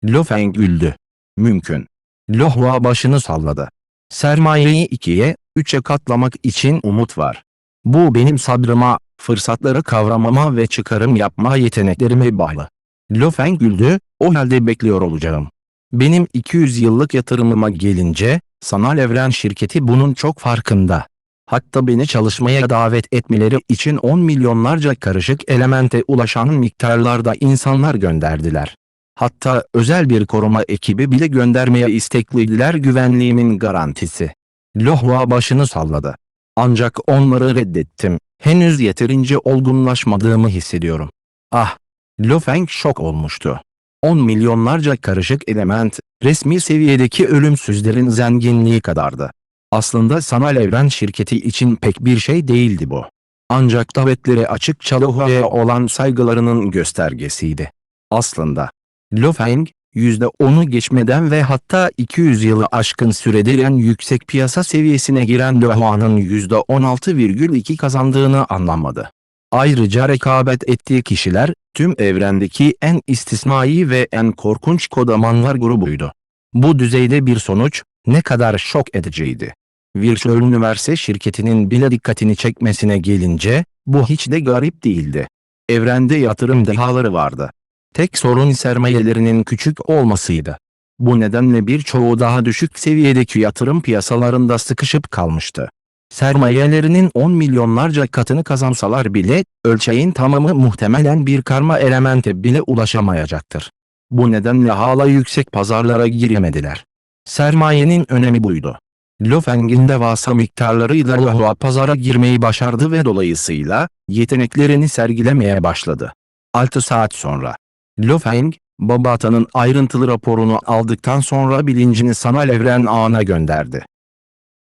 Lo Feng güldü. Mümkün. Lohua başını salladı. Sermayeyi 2'ye, 3'e katlamak için umut var. Bu benim sabrıma, fırsatları kavramama ve çıkarım yapma yeteneklerime bağlı. Lo Feng güldü, o halde bekliyor olacağım. Benim 200 yıllık yatırımıma gelince, sanal evren şirketi bunun çok farkında. Hatta beni çalışmaya davet etmeleri için 10 milyonlarca karışık elemente ulaşan miktarlarda insanlar gönderdiler. Hatta özel bir koruma ekibi bile göndermeye istekliydiler güvenliğimin garantisi. Lohua başını salladı. Ancak onları reddettim. Henüz yeterince olgunlaşmadığımı hissediyorum. Ah! Lo Feng şok olmuştu. 10 milyonlarca karışık element, resmi seviyedeki ölümsüzlerin zenginliği kadardı. Aslında sanal evren şirketi için pek bir şey değildi bu. Ancak davetlere açıkça Lohua'ya olan saygılarının göstergesiydi. Aslında, Lo Feng, %10'u geçmeden ve hatta 200 yılı aşkın süredir en yüksek piyasa seviyesine giren Lohua'nın %16,2 kazandığını anlamadı. Ayrıca rekabet ettiği kişiler, tüm evrendeki en istisnai ve en korkunç kodamanlar grubuydu. Bu düzeyde bir sonuç, ne kadar şok ediciydi. Virtual Universe şirketinin bile dikkatini çekmesine gelince, bu hiç de garip değildi. Evrende yatırım dehaları vardı. Tek sorun sermayelerinin küçük olmasıydı. Bu nedenle birçoğu daha düşük seviyedeki yatırım piyasalarında sıkışıp kalmıştı. Sermayelerinin 10 milyonlarca katını kazansalar bile, ölçeğin tamamı muhtemelen bir karma elemente bile ulaşamayacaktır. Bu nedenle hala yüksek pazarlara giremediler. Sermayenin önemi buydu. Lo Feng'in devasa miktarlarıyla Lohua pazara girmeyi başardı ve dolayısıyla, yeteneklerini sergilemeye başladı. 6 saat sonra, Lo Feng, Babata'nın ayrıntılı raporunu aldıktan sonra bilincini sanal evren ağına gönderdi.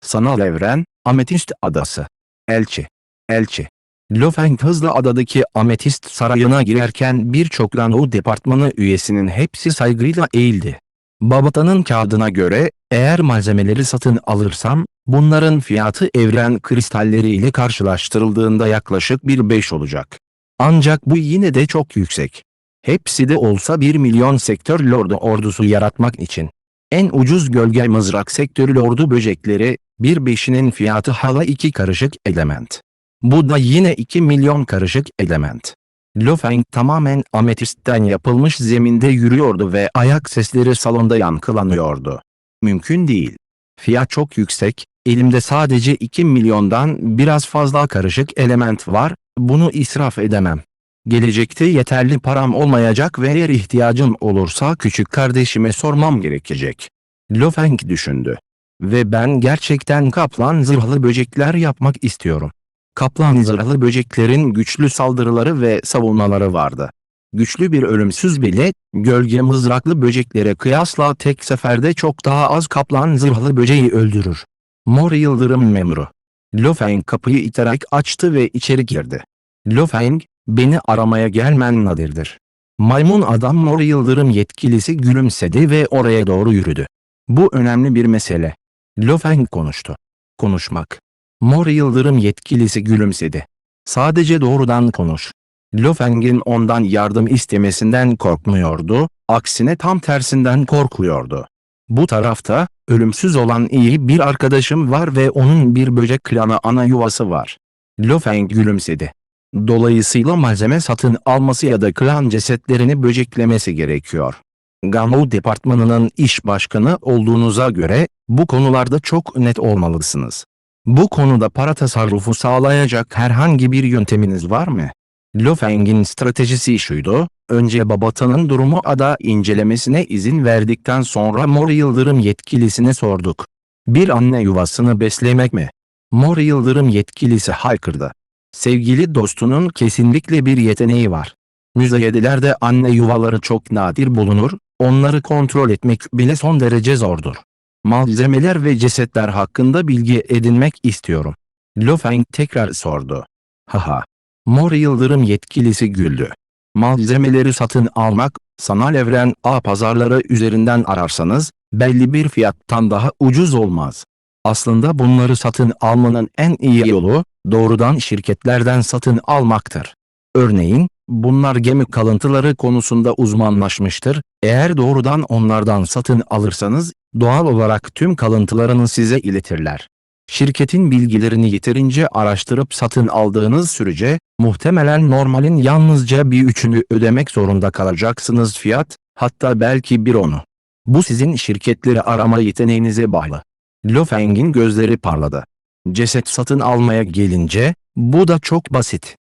Sanal evren, Ametist Adası. Elçi. Lo Feng hızla adadaki Ametist Sarayı'na girerken birçok Ranhu departmanı üyesinin hepsi saygıyla eğildi. Babata'nın kağıdına göre, eğer malzemeleri satın alırsam, bunların fiyatı evren kristalleri ile karşılaştırıldığında yaklaşık 1,5 olacak. Ancak bu yine de çok yüksek. Hepsi de olsa 1 milyon sektör lordu ordusu yaratmak için. En ucuz gölge mızrak sektörü lordu böcekleri, 1,5'inin fiyatı hala 2 karışık element. Bu da yine 2 milyon karışık element. Lo Feng tamamen ametistten yapılmış zeminde yürüyordu ve ayak sesleri salonda yankılanıyordu. Mümkün değil. Fiyat çok yüksek, elimde sadece 2 milyondan biraz fazla karışık element var, bunu israf edemem. Gelecekte yeterli param olmayacak ve eğer ihtiyacım olursa küçük kardeşime sormam gerekecek. Lo Feng düşündü. Ve ben gerçekten kaplan zırhlı böcekler yapmak istiyorum. Kaplan zırhlı böceklerin güçlü saldırıları ve savunmaları vardı. Güçlü bir ölümsüz bile, gölge mızraklı böceklere kıyasla tek seferde çok daha az kaplan zırhlı böceği öldürür. Mor Yıldırım memuru. Lo Feng kapıyı iterek açtı ve içeri girdi. Lo Feng, beni aramaya gelmen nadirdir. Maymun adam Mor Yıldırım yetkilisi gülümsedi ve oraya doğru yürüdü. Bu önemli bir mesele. Lo Feng konuştu. Konuşmak. Mor Yıldırım yetkilisi gülümsedi. Sadece doğrudan konuş. Lo Feng'in ondan yardım istemesinden korkmuyordu, aksine tam tersinden korkuyordu. Bu tarafta, ölümsüz olan iyi bir arkadaşım var ve onun bir böcek klanı ana yuvası var. Lo Feng gülümsedi. Dolayısıyla malzeme satın alması ya da klan cesetlerini böceklemesi gerekiyor. Gano departmanının iş başkanı olduğunuza göre bu konularda çok net olmalısınız. Bu konuda para tasarrufu sağlayacak herhangi bir yönteminiz var mı? Lo Feng'in stratejisi şuydu: önce Babatan'ın durumu ada incelemesine izin verdikten sonra Mor Yıldırım yetkilisine sorduk. Bir anne yuvasını beslemek mi? Mor Yıldırım yetkilisi haykırdı. Sevgili dostunun kesinlikle bir yeteneği var. Müzayedelerde anne yuvaları çok nadir bulunur, onları kontrol etmek bile son derece zordur. Malzemeler ve cesetler hakkında bilgi edinmek istiyorum. Lo Feng tekrar sordu. Haha. Mor Yıldırım yetkilisi güldü. Malzemeleri satın almak, sanal evren ağ pazarları üzerinden ararsanız, belli bir fiyattan daha ucuz olmaz. Aslında bunları satın almanın en iyi yolu, doğrudan şirketlerden satın almaktır. Örneğin, bunlar gemi kalıntıları konusunda uzmanlaşmıştır. Eğer doğrudan onlardan satın alırsanız, doğal olarak tüm kalıntılarını size iletirler. Şirketin bilgilerini yeterince araştırıp satın aldığınız sürece, muhtemelen normalin yalnızca bir üçünü ödemek zorunda kalacaksınız fiyat, hatta belki bir onu. Bu sizin şirketleri arama yeteneğinize bağlı. Lo Feng'in gözleri parladı. Ceset satın almaya gelince, bu da çok basit.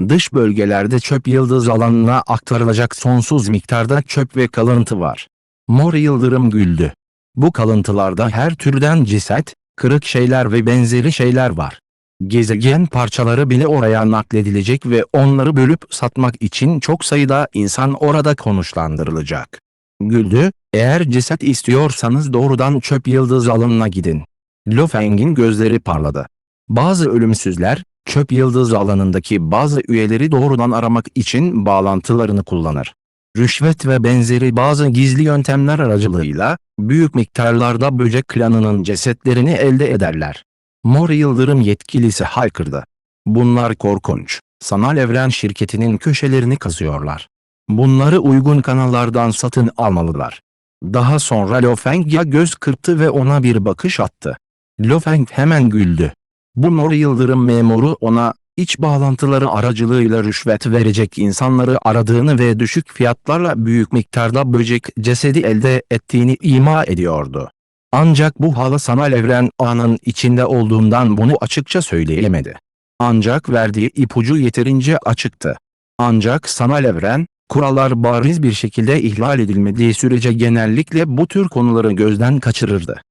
Dış bölgelerde çöp yıldız alanına aktarılacak sonsuz miktarda çöp ve kalıntı var. Mor Yıldırım güldü. Bu kalıntılarda her türden ceset, kırık şeyler ve benzeri şeyler var. Gezegen parçaları bile oraya nakledilecek ve onları bölüp satmak için çok sayıda insan orada konuşlandırılacak. Güldü, eğer ceset istiyorsanız doğrudan çöp yıldız alanına gidin. Lo Feng'in gözleri parladı. Bazı ölümsüzler, çöp yıldız alanındaki bazı üyeleri doğrudan aramak için bağlantılarını kullanır. Rüşvet ve benzeri bazı gizli yöntemler aracılığıyla, büyük miktarlarda böcek klanının cesetlerini elde ederler. Mor Yıldırım yetkilisi haykırdı. Bunlar korkunç. Sanal evren şirketinin köşelerini kazıyorlar. Bunları uygun kanallardan satın almalılar. Daha sonra Lo Feng'e göz kırptı ve ona bir bakış attı. Lo Feng hemen güldü. Bu Mor Yıldırım memuru ona, iç bağlantıları aracılığıyla rüşvet verecek insanları aradığını ve düşük fiyatlarla büyük miktarda böcek cesedi elde ettiğini ima ediyordu. Ancak bu hala sanal evren ağının içinde olduğundan bunu açıkça söyleyemedi. Ancak verdiği ipucu yeterince açıktı. Ancak sanal evren, kurallar bariz bir şekilde ihlal edilmediği sürece genellikle bu tür konuları gözden kaçırırdı.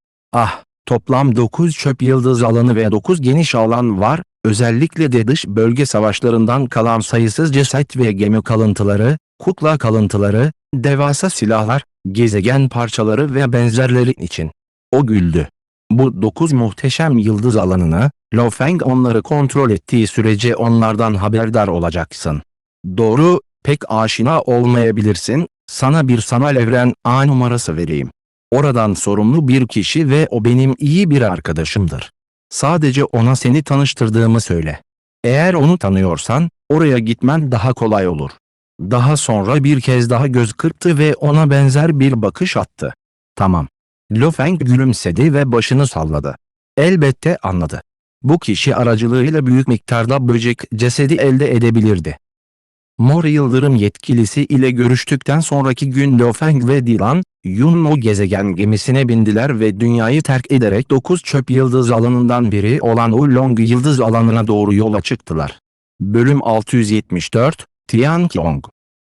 Toplam 9 çöp yıldız alanı ve 9 geniş alan var, özellikle de dış bölge savaşlarından kalan sayısız ceset ve gemi kalıntıları, kukla kalıntıları, devasa silahlar, gezegen parçaları ve benzerleri için. O güldü. Bu 9 muhteşem yıldız alanını, Lo Feng onları kontrol ettiği sürece onlardan haberdar olacaksın. Doğru, pek aşina olmayabilirsin, sana bir sanal evren ağ numarası vereyim. Oradan sorumlu bir kişi ve o benim iyi bir arkadaşımdır. Sadece ona seni tanıştırdığımı söyle. Eğer onu tanıyorsan, oraya gitmen daha kolay olur. Daha sonra bir kez daha göz kırptı ve ona benzer bir bakış attı. Tamam. Lo Feng gülümsedi ve başını salladı. Elbette anladı. Bu kişi aracılığıyla büyük miktarda böcek cesedi elde edebilirdi. Mor Yıldırım yetkilisi ile görüştükten sonraki gün Lo Feng ve Dylan, Yunmo gezegen gemisine bindiler ve dünyayı terk ederek 9 çöp yıldız alanından biri olan Oolong yıldız alanına doğru yola çıktılar. Bölüm 674, Tianqiong.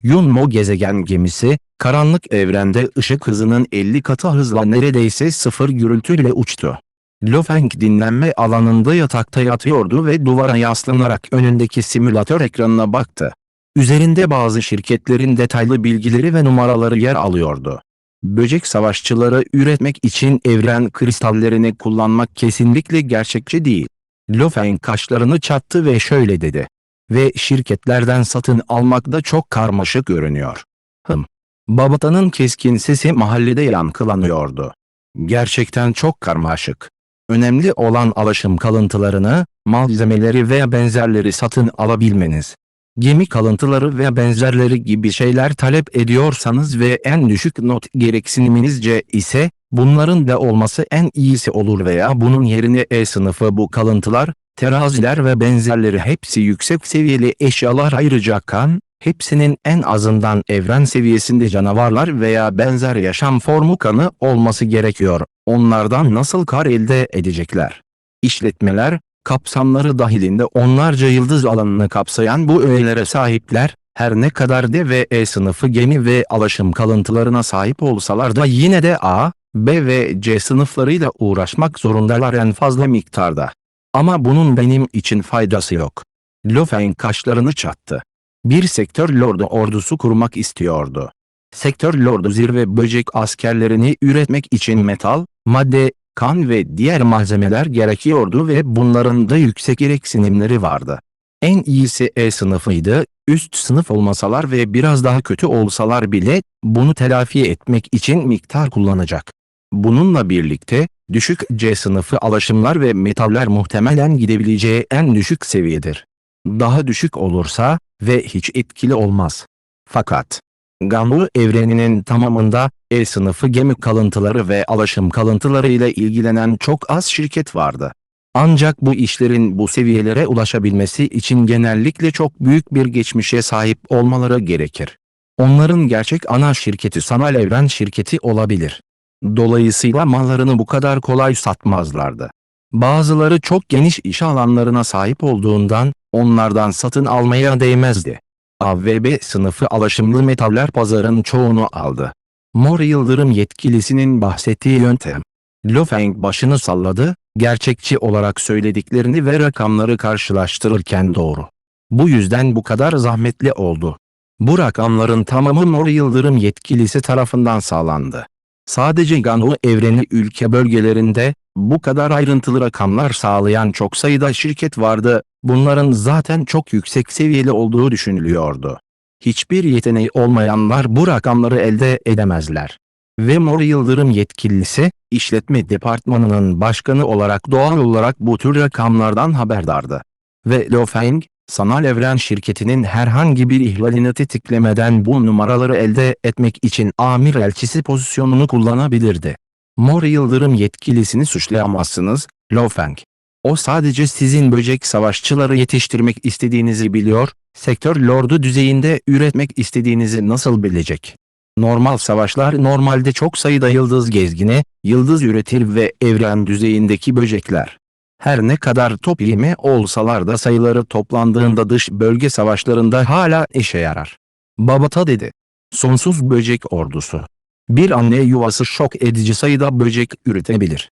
Yunmo gezegen gemisi, karanlık evrende ışık hızının 50 katı hızla neredeyse sıfır gürültüyle uçtu. Lo Feng dinlenme alanında yatakta yatıyordu ve duvara yaslanarak önündeki simülatör ekranına baktı. Üzerinde bazı şirketlerin detaylı bilgileri ve numaraları yer alıyordu. Böcek savaşçıları üretmek için evren kristallerini kullanmak kesinlikle gerçekçi değil. Lo Feng kaşlarını çattı ve şöyle dedi. Ve şirketlerden satın almak da çok karmaşık görünüyor. Babatan'ın keskin sesi mahallede yankılanıyordu. Gerçekten çok karmaşık. Önemli olan alaşım kalıntılarını, malzemeleri veya benzerleri satın alabilmeniz. Gemi kalıntıları ve benzerleri gibi şeyler talep ediyorsanız ve en düşük not gereksininizce ise, bunların da olması en iyisi olur veya bunun yerine E sınıfı bu kalıntılar, teraziler ve benzerleri hepsi yüksek seviyeli eşyalar ayrıca kan, Hepsinin en azından evren seviyesinde canavarlar veya benzer yaşam formu kanı olması gerekiyor. Onlardan nasıl kar elde edecekler? İşletmeler, kapsamları dahilinde onlarca yıldız alanını kapsayan bu öğelere sahipler, her ne kadar D ve E sınıfı gemi ve alaşım kalıntılarına sahip olsalar da yine de A, B ve C sınıflarıyla uğraşmak zorundalar en fazla miktarda. Ama bunun benim için faydası yok. Lo Feng kaşlarını çattı. Bir sektör lordu ordusu kurmak istiyordu. Sektör lordu zirve böcek askerlerini üretmek için metal, madde, kan ve diğer malzemeler gerekiyordu ve bunların da yüksek gereksinimleri vardı. En iyisi E sınıfıydı, üst sınıf olmasalar ve biraz daha kötü olsalar bile bunu telafi etmek için miktar kullanacak. Bununla birlikte düşük C sınıfı alaşımlar ve metaller muhtemelen gidebileceği en düşük seviyedir. Daha düşük olursa ve hiç etkili olmaz. Fakat Ganlu evreninin tamamında E sınıfı gemi kalıntıları ve alaşım kalıntıları ile ilgilenen çok az şirket vardı. Ancak bu işlerin bu seviyelere ulaşabilmesi için genellikle çok büyük bir geçmişe sahip olmaları gerekir. Onların gerçek ana şirketi sanal evren şirketi olabilir. Dolayısıyla mallarını bu kadar kolay satmazlardı. Bazıları çok geniş iş alanlarına sahip olduğundan onlardan satın almaya değmezdi. A ve B sınıfı alaşımlı metaller pazarın çoğunu aldı. Mor Yıldırım yetkilisinin bahsettiği yöntem. Lo Feng başını salladı, gerçekçi olarak söylediklerini ve rakamları karşılaştırırken doğru. Bu yüzden bu kadar zahmetli oldu. Bu rakamların tamamı Mor Yıldırım yetkilisi tarafından sağlandı. Sadece Ganhu evreni ülke bölgelerinde bu kadar ayrıntılı rakamlar sağlayan çok sayıda şirket vardı, bunların zaten çok yüksek seviyeli olduğu düşünülüyordu. Hiçbir yeteneği olmayanlar bu rakamları elde edemezler. Ve Mor Yıldırım yetkilisi, işletme departmanının başkanı olarak doğal olarak bu tür rakamlardan haberdardı. Ve Lo Feng, sanal evren şirketinin herhangi bir ihlalini tetiklemeden bu numaraları elde etmek için amir elçisi pozisyonunu kullanabilirdi. Mor Yıldırım yetkilisini suçlayamazsınız, Lo Feng. O sadece sizin böcek savaşçıları yetiştirmek istediğinizi biliyor, sektör lordu düzeyinde üretmek istediğinizi nasıl bilecek? Normal savaşlar normalde çok sayıda yıldız gezgini, yıldız üretir ve evren düzeyindeki böcekler. Her ne kadar topyekun olsalar da sayıları toplandığında dış bölge savaşlarında hala işe yarar. Babata dedi. Sonsuz böcek ordusu. Bir anne yuvası şok edici sayıda böcek üretebilir.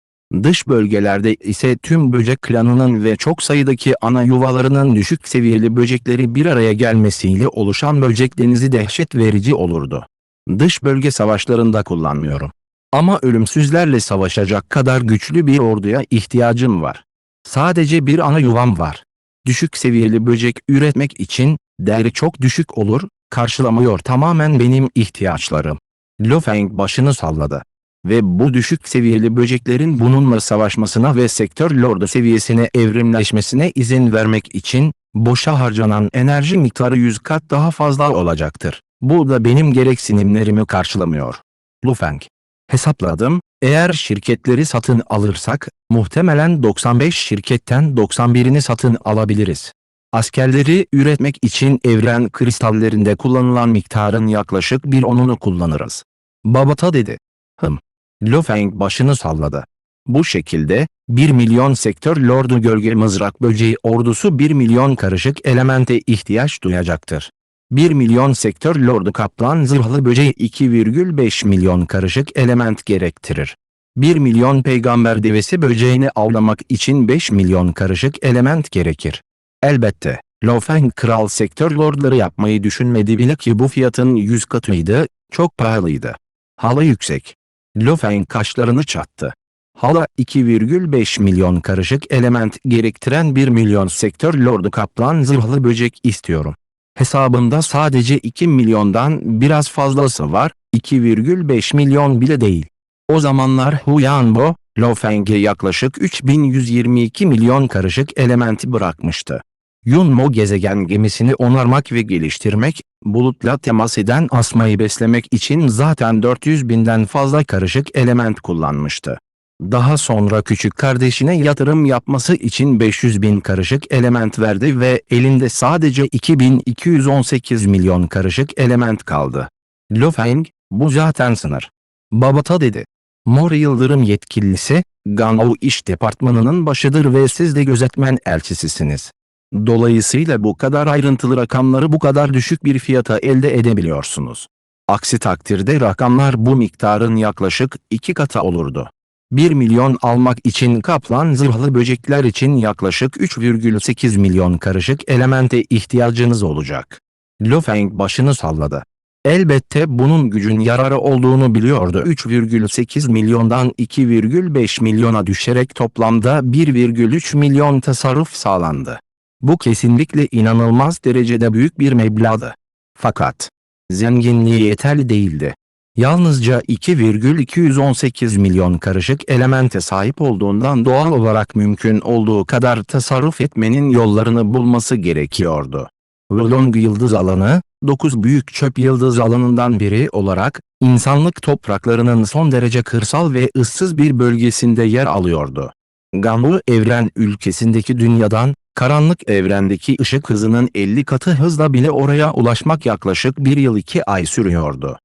Dış bölgelerde ise tüm böcek klanının ve çok sayıdaki ana yuvalarının düşük seviyeli böcekleri bir araya gelmesiyle oluşan böcek denizi dehşet verici olurdu. Dış bölge savaşlarında kullanmıyorum. Ama ölümsüzlerle savaşacak kadar güçlü bir orduya ihtiyacım var. Sadece bir ana yuvam var. Düşük seviyeli böcek üretmek için değeri çok düşük olur, karşılamıyor tamamen benim ihtiyaçlarım. Lo Feng başını salladı. Ve bu düşük seviyeli böceklerin bununla savaşmasına ve sektör lordu seviyesine evrimleşmesine izin vermek için boşa harcanan enerji miktarı 100 kat daha fazla olacaktır. Bu da benim gereksinimlerimi karşılamıyor. Lo Feng. Hesapladım, eğer şirketleri satın alırsak, muhtemelen 95 şirketten 91'ini satın alabiliriz. Askerleri üretmek için evren kristallerinde kullanılan miktarın yaklaşık bir onunu kullanırız. Babata dedi. Lo Feng başını salladı. Bu şekilde, 1 milyon sektör lordu gölge mızrak böceği ordusu 1 milyon karışık elemente ihtiyaç duyacaktır. 1 milyon sektör lordu kaplan zırhlı böceği 2,5 milyon karışık element gerektirir. 1 milyon peygamber devesi böceğini avlamak için 5 milyon karışık element gerekir. Elbette, Lo Feng kral sektör lordları yapmayı düşünmedi bile ki bu fiyatın 100 katıydı, çok pahalıydı. Hala yüksek. Lo Feng kaşlarını çattı. Hala 2,5 milyon karışık element gerektiren 1 milyon sektör lordu kaplan zırhlı böcek istiyorum. Hesabımda sadece 2 milyondan biraz fazlası var, 2,5 milyon bile değil. O zamanlar Huyanbo, Lo Feng'e yaklaşık 3122 milyon karışık elementi bırakmıştı. Yunmo gezegen gemisini onarmak ve geliştirmek, bulutla temas eden asmayı beslemek için zaten 400 binden fazla karışık element kullanmıştı. Daha sonra küçük kardeşine yatırım yapması için 500.000 karışık element verdi ve elinde sadece 2218 milyon karışık element kaldı. Lo Feng, bu zaten sınır. Babata dedi. Mor Yıldırım yetkilisi, Ganao İş Departmanı'nın başıdır ve siz de gözetmen elçisisiniz. Dolayısıyla bu kadar ayrıntılı rakamları bu kadar düşük bir fiyata elde edebiliyorsunuz. Aksi takdirde rakamlar bu miktarın yaklaşık 2 katı olurdu. 1 milyon almak için kaplan zırhlı böcekler için yaklaşık 3,8 milyon karışık elemente ihtiyacınız olacak. Lo Feng başını salladı. Elbette bunun gücün yararı olduğunu biliyordu. 3,8 milyondan 2,5 milyona düşerek toplamda 1,3 milyon tasarruf sağlandı. Bu kesinlikle inanılmaz derecede büyük bir meblağdı. Fakat zenginliği yeterli değildi. Yalnızca 2,218 milyon karışık elemente sahip olduğundan doğal olarak mümkün olduğu kadar tasarruf etmenin yollarını bulması gerekiyordu. Wulong yıldız alanı, 9 büyük çöp yıldız alanından biri olarak, insanlık topraklarının son derece kırsal ve ıssız bir bölgesinde yer alıyordu. Ganwu evren ülkesindeki dünyadan, karanlık evrendeki ışık hızının 50 katı hızla bile oraya ulaşmak yaklaşık 1 yıl 2 ay sürüyordu.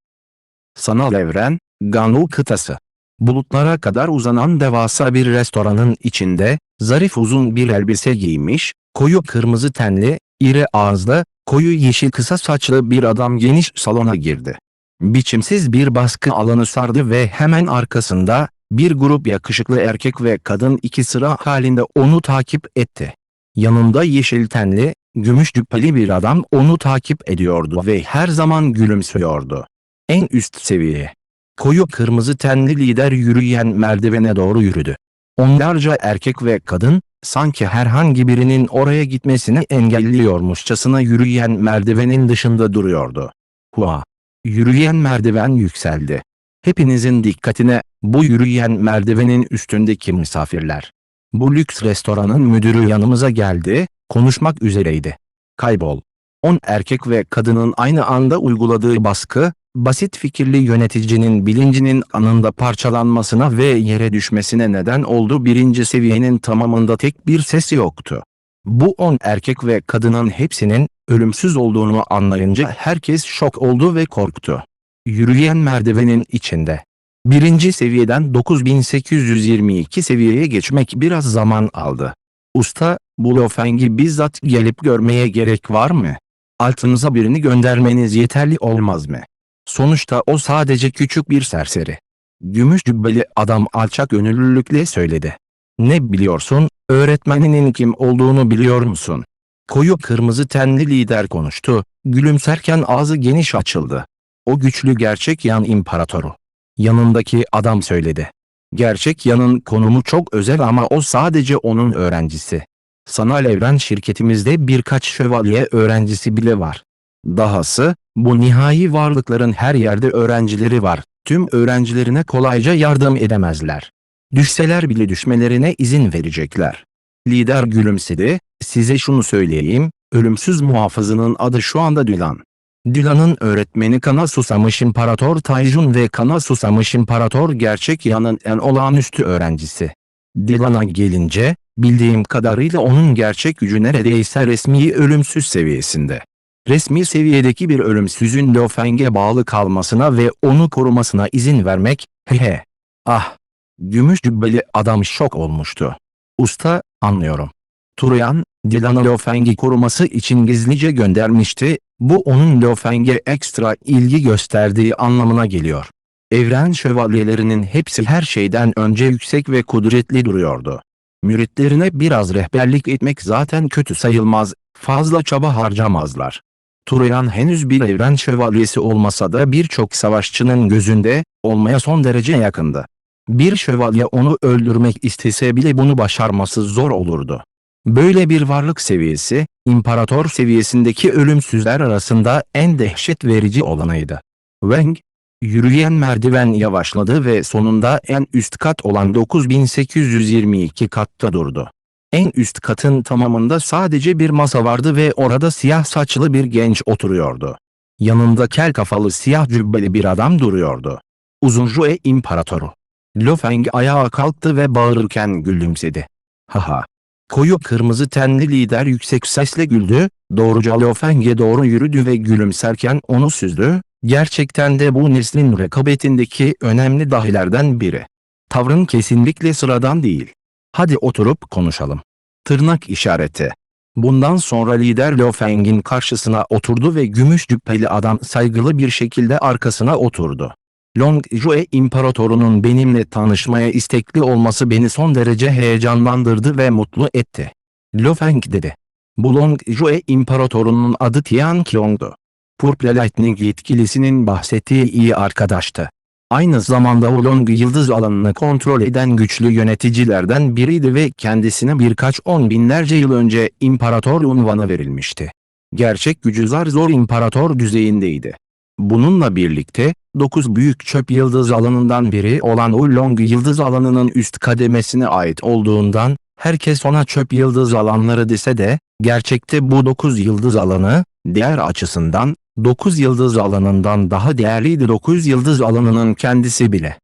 Sanal evren, Ganwu kıtası. Bulutlara kadar uzanan devasa bir restoranın içinde, zarif uzun bir elbise giymiş, koyu kırmızı tenli, iri ağızlı, koyu yeşil kısa saçlı bir adam geniş salona girdi. Biçimsiz bir baskı alanı sardı ve hemen arkasında, bir grup yakışıklı erkek ve kadın iki sıra halinde onu takip etti. Yanında yeşil tenli, gümüş cübbeli bir adam onu takip ediyordu ve her zaman gülümsüyordu. En üst seviye. Koyu kırmızı tenli lider yürüyen merdivene doğru yürüdü. Onlarca erkek ve kadın, sanki herhangi birinin oraya gitmesini engelliyormuşçasına yürüyen merdivenin dışında duruyordu. Hua! Yürüyen merdiven yükseldi. Hepinizin dikkatine, bu yürüyen merdivenin üstündeki misafirler. Bu lüks restoranın müdürü yanımıza geldi, konuşmak üzereydi. Kaybol. 10 erkek ve kadının aynı anda uyguladığı baskı, basit fikirli yöneticinin bilincinin anında parçalanmasına ve yere düşmesine neden oldu. Birinci seviyenin tamamında tek bir ses yoktu. Bu 10 erkek ve kadının hepsinin ölümsüz olduğunu anlayınca herkes şok oldu ve korktu. Yürüyen merdivenin içinde. Birinci seviyeden 9822 seviyeye geçmek biraz zaman aldı. Usta, bu Lo Feng'i bizzat gelip görmeye gerek var mı? Altınıza birini göndermeniz yeterli olmaz mı? Sonuçta o sadece küçük bir serseri. Gümüş cübbeli adam alçak gönüllülükle söyledi. Ne biliyorsun, öğretmeninin kim olduğunu biliyor musun? Koyu kırmızı tenli lider konuştu, gülümserken ağzı geniş açıldı. O güçlü gerçek yan imparatoru. Yanındaki adam söyledi. Gerçek yanın konumu çok özel ama o sadece onun öğrencisi. Sanal evren şirketimizde birkaç şövalye öğrencisi bile var. Dahası, bu nihai varlıkların her yerde öğrencileri var. Tüm öğrencilerine kolayca yardım edemezler. Düşseler bile düşmelerine izin verecekler. Lider gülümsedi, size şunu söyleyeyim, ölümsüz muhafızının adı şu anda Dylan. Dylan'ın öğretmeni kana susamış İmparator Taijun ve kana susamış İmparator gerçek yanın en olağanüstü öğrencisi. Dylan'a gelince, bildiğim kadarıyla onun gerçek gücü neredeyse resmi ölümsüz seviyesinde. Resmi seviyedeki bir ölümsüzün Lo Feng'e bağlı kalmasına ve onu korumasına izin vermek, hehe. Ah! Gümüş cübbeli adam şok olmuştu. Usta, anlıyorum. Turuyan, Dylan'ı Lo Feng'i koruması için gizlice göndermişti, bu onun Lo Feng'e ekstra ilgi gösterdiği anlamına geliyor. Evren şövalyelerinin hepsi her şeyden önce yüksek ve kudretli duruyordu. Müritlerine biraz rehberlik etmek zaten kötü sayılmaz, fazla çaba harcamazlar. Turuyan henüz bir evren şövalyesi olmasa da birçok savaşçının gözünde, olmaya son derece yakındı. Bir şövalye onu öldürmek istese bile bunu başarması zor olurdu. Böyle bir varlık seviyesi, imparator seviyesindeki ölümsüzler arasında en dehşet verici olanıydı. Wang, yürüyen merdiven yavaşladı ve sonunda en üst kat olan 9822 katta durdu. En üst katın tamamında sadece bir masa vardı ve orada siyah saçlı bir genç oturuyordu. Yanında kel kafalı siyah cübbeli bir adam duruyordu. Uzun Jue İmparatoru. Lo Feng ayağa kalktı ve bağırırken gülümsedi. Haha. Koyu kırmızı tenli lider yüksek sesle güldü, doğruca Lo Feng'e doğru yürüdü ve gülümserken onu süzdü. Gerçekten de bu neslin rekabetindeki önemli dahilerden biri. Tavrın kesinlikle sıradan değil. Hadi oturup konuşalım. Tırnak işareti. Bundan sonra lider Lo Feng'in karşısına oturdu ve gümüş cübbeli adam saygılı bir şekilde arkasına oturdu. Longjue İmparatorunun benimle tanışmaya istekli olması beni son derece heyecanlandırdı ve mutlu etti. Lo Feng dedi. Bu Longjue İmparatorunun adı Tian Qiong'du. Purple Lightning yetkilisinin bahsettiği iyi arkadaştı. Aynı zamanda Oolong yıldız alanını kontrol eden güçlü yöneticilerden biriydi ve kendisine birkaç on binlerce yıl önce imparator unvanı verilmişti. Gerçek gücü zar imparator düzeyindeydi. Bununla birlikte, 9 büyük çöp yıldız alanından biri olan Oolong yıldız alanının üst kademesine ait olduğundan, herkes ona çöp yıldız alanları dese de, gerçekte bu 9 yıldız alanı, değer açısından, 9 yıldız alanından daha değerliydi 9 yıldız alanının kendisi bile.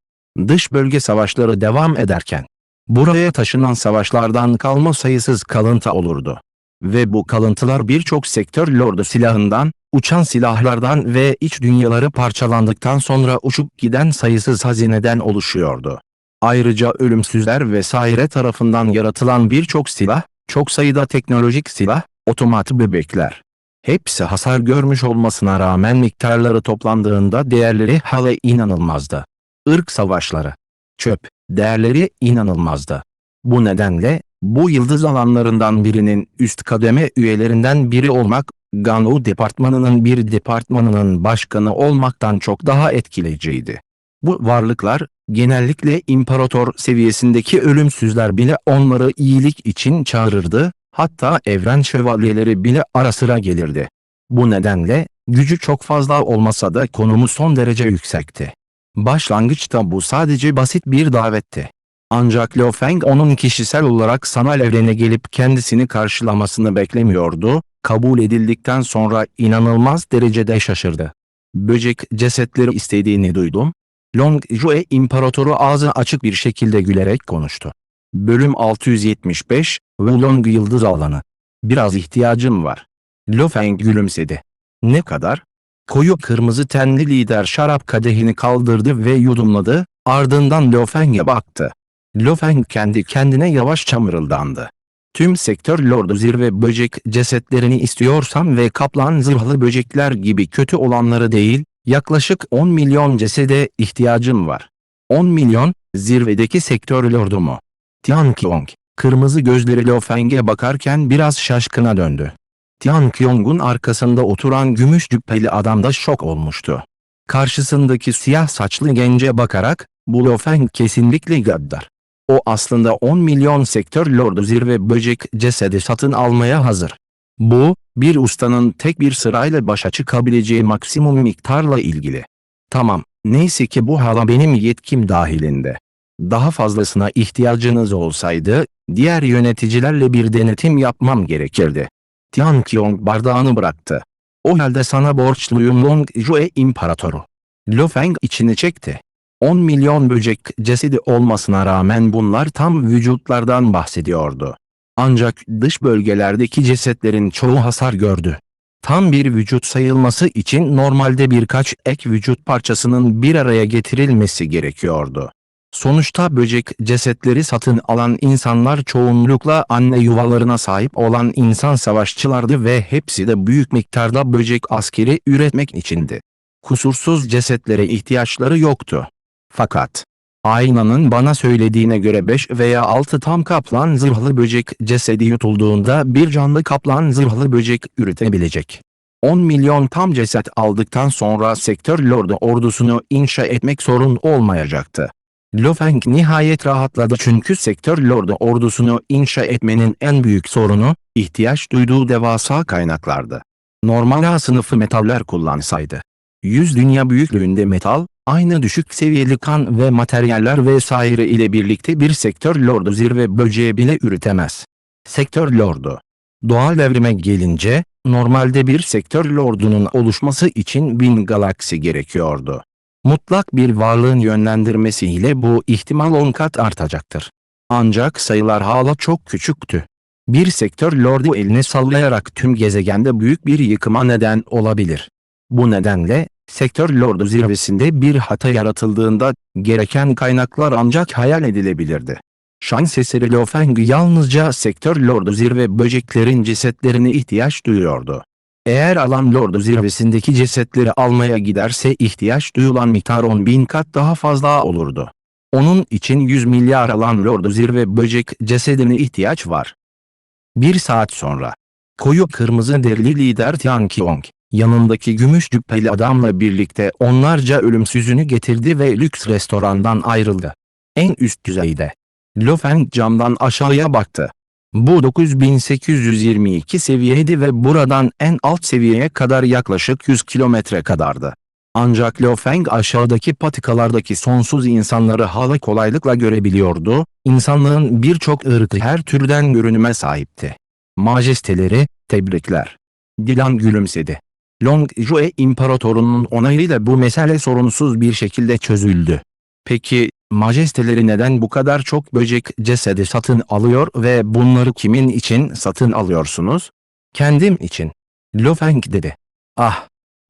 Dış bölge savaşları devam ederken, buraya taşınan savaşlardan kalma sayısız kalıntı olurdu. Ve bu kalıntılar birçok sektör lordu silahından, uçan silahlardan ve iç dünyaları parçalandıktan sonra uçup giden sayısız hazineden oluşuyordu. Ayrıca ölümsüzler vesaire tarafından yaratılan birçok silah, çok sayıda teknolojik silah, otomat bebekler. Hepsi hasar görmüş olmasına rağmen miktarları toplandığında değerleri hala inanılmazdı. Irk savaşları, çöp, değerleri inanılmazdı. Bu nedenle, bu yıldız alanlarından birinin üst kademe üyelerinden biri olmak, Ganu departmanının bir departmanının başkanı olmaktan çok daha etkileyiciydi. Bu varlıklar, genellikle imparator seviyesindeki ölümsüzler bile onları iyilik için çağırırdı, hatta evren şövalyeleri bile ara sıra gelirdi. Bu nedenle, gücü çok fazla olmasa da konumu son derece yüksekti. Başlangıçta bu sadece basit bir davetti. Ancak Lo Feng onun kişisel olarak sanal evrene gelip kendisini karşılamasını beklemiyordu, kabul edildikten sonra inanılmaz derecede şaşırdı. Böcek cesetleri istediğini duydum. Longjue İmparatoru ağzı açık bir şekilde gülerek konuştu. Bölüm 675, Oolong Yıldız Alanı. Biraz ihtiyacım var. Lo Feng gülümsedi. Ne kadar? Koyu kırmızı tenli lider şarap kadehini kaldırdı ve yudumladı, ardından Lo Feng'e baktı. Lo Feng kendi kendine yavaşça mırıldandı. Tüm sektör lordu zirve böcek cesetlerini istiyorsam ve kaplan zırhlı böcekler gibi kötü olanları değil, yaklaşık 10 milyon cesede ihtiyacım var. 10 milyon, zirvedeki sektör lordu mu? Tian Qiong, kırmızı gözleri Lo Feng'e bakarken biraz şaşkına döndü. Tian Qiong'un arkasında oturan gümüş cübbeli adam da şok olmuştu. Karşısındaki siyah saçlı gence bakarak, bu Lo Feng kesinlikle gaddar. O aslında 10 milyon sektör lordu zirve böcek cesedi satın almaya hazır. Bu, bir ustanın tek bir sırayla başa çıkabileceği maksimum miktarla ilgili. Tamam, neyse ki bu hala benim yetkim dahilinde. Daha fazlasına ihtiyacınız olsaydı, diğer yöneticilerle bir denetim yapmam gerekirdi. Tian Qiong bardağını bıraktı. O halde sana borçluyum Longjue İmparatoru. Lo Feng içini çekti. 10 milyon böcek cesedi olmasına rağmen bunlar tam vücutlardan bahsediyordu. Ancak dış bölgelerdeki cesetlerin çoğu hasar gördü. Tam bir vücut sayılması için normalde birkaç ek vücut parçasının bir araya getirilmesi gerekiyordu. Sonuçta böcek cesetleri satın alan insanlar çoğunlukla anne yuvalarına sahip olan insan savaşçılardı ve hepsi de büyük miktarda böcek askeri üretmek içindi. Kusursuz cesetlere ihtiyaçları yoktu. Fakat, Aynanın bana söylediğine göre 5 veya 6 tam kaplan zırhlı böcek cesedi yutulduğunda bir canlı kaplan zırhlı böcek üretebilecek. 10 milyon tam ceset aldıktan sonra sektör lordu ordusunu inşa etmek sorun olmayacaktı. Lo Feng nihayet rahatladı çünkü sektör lordu ordusunu inşa etmenin en büyük sorunu, ihtiyaç duyduğu devasa kaynaklardı. Normal A sınıfı metaller kullansaydı. 100 dünya büyüklüğünde metal, aynı düşük seviyeli kan ve materyaller vesaire ile birlikte bir sektör lordu zirve böceği bile üretemez. Sektör lordu. Doğal evrime gelince, normalde bir sektör lordunun oluşması için 1000 galaksi gerekiyordu. Mutlak bir varlığın yönlendirmesiyle bu ihtimal 10 kat artacaktır. Ancak sayılar hala çok küçüktü. Bir sektör lordu eline sallayarak tüm gezegende büyük bir yıkıma neden olabilir. Bu nedenle, sektör lordu zirvesinde bir hata yaratıldığında, gereken kaynaklar ancak hayal edilebilirdi. Şans eseri Lo Feng yalnızca sektör lordu zirve böceklerin cesetlerine ihtiyaç duyuyordu. Eğer alan lordu zirvesindeki cesetleri almaya giderse ihtiyaç duyulan miktar 10.000 kat daha fazla olurdu. Onun için 100 milyar alan lordu zirve böcek cesedine ihtiyaç var. Bir saat sonra, koyu kırmızı derili lider Tian Qiong, yanındaki gümüş cübbeli adamla birlikte onlarca ölümsüzünü getirdi ve lüks restorandan ayrıldı. En üst düzeyde. Lo Feng camdan aşağıya baktı. Bu 9822 seviyeydi ve buradan en alt seviyeye kadar yaklaşık 100 kilometre kadardı. Ancak Lo Feng aşağıdaki patikalardaki sonsuz insanları hala kolaylıkla görebiliyordu, insanlığın birçok ırkı her türden görünüme sahipti. Majesteleri, tebrikler. Dilan gülümsedi. Longjue İmparatorunun onayıyla bu mesele sorunsuz bir şekilde çözüldü. Peki, majesteleri neden bu kadar çok böcek cesedi satın alıyor ve bunları kimin için satın alıyorsunuz? Kendim için. Lo Feng dedi. Ah!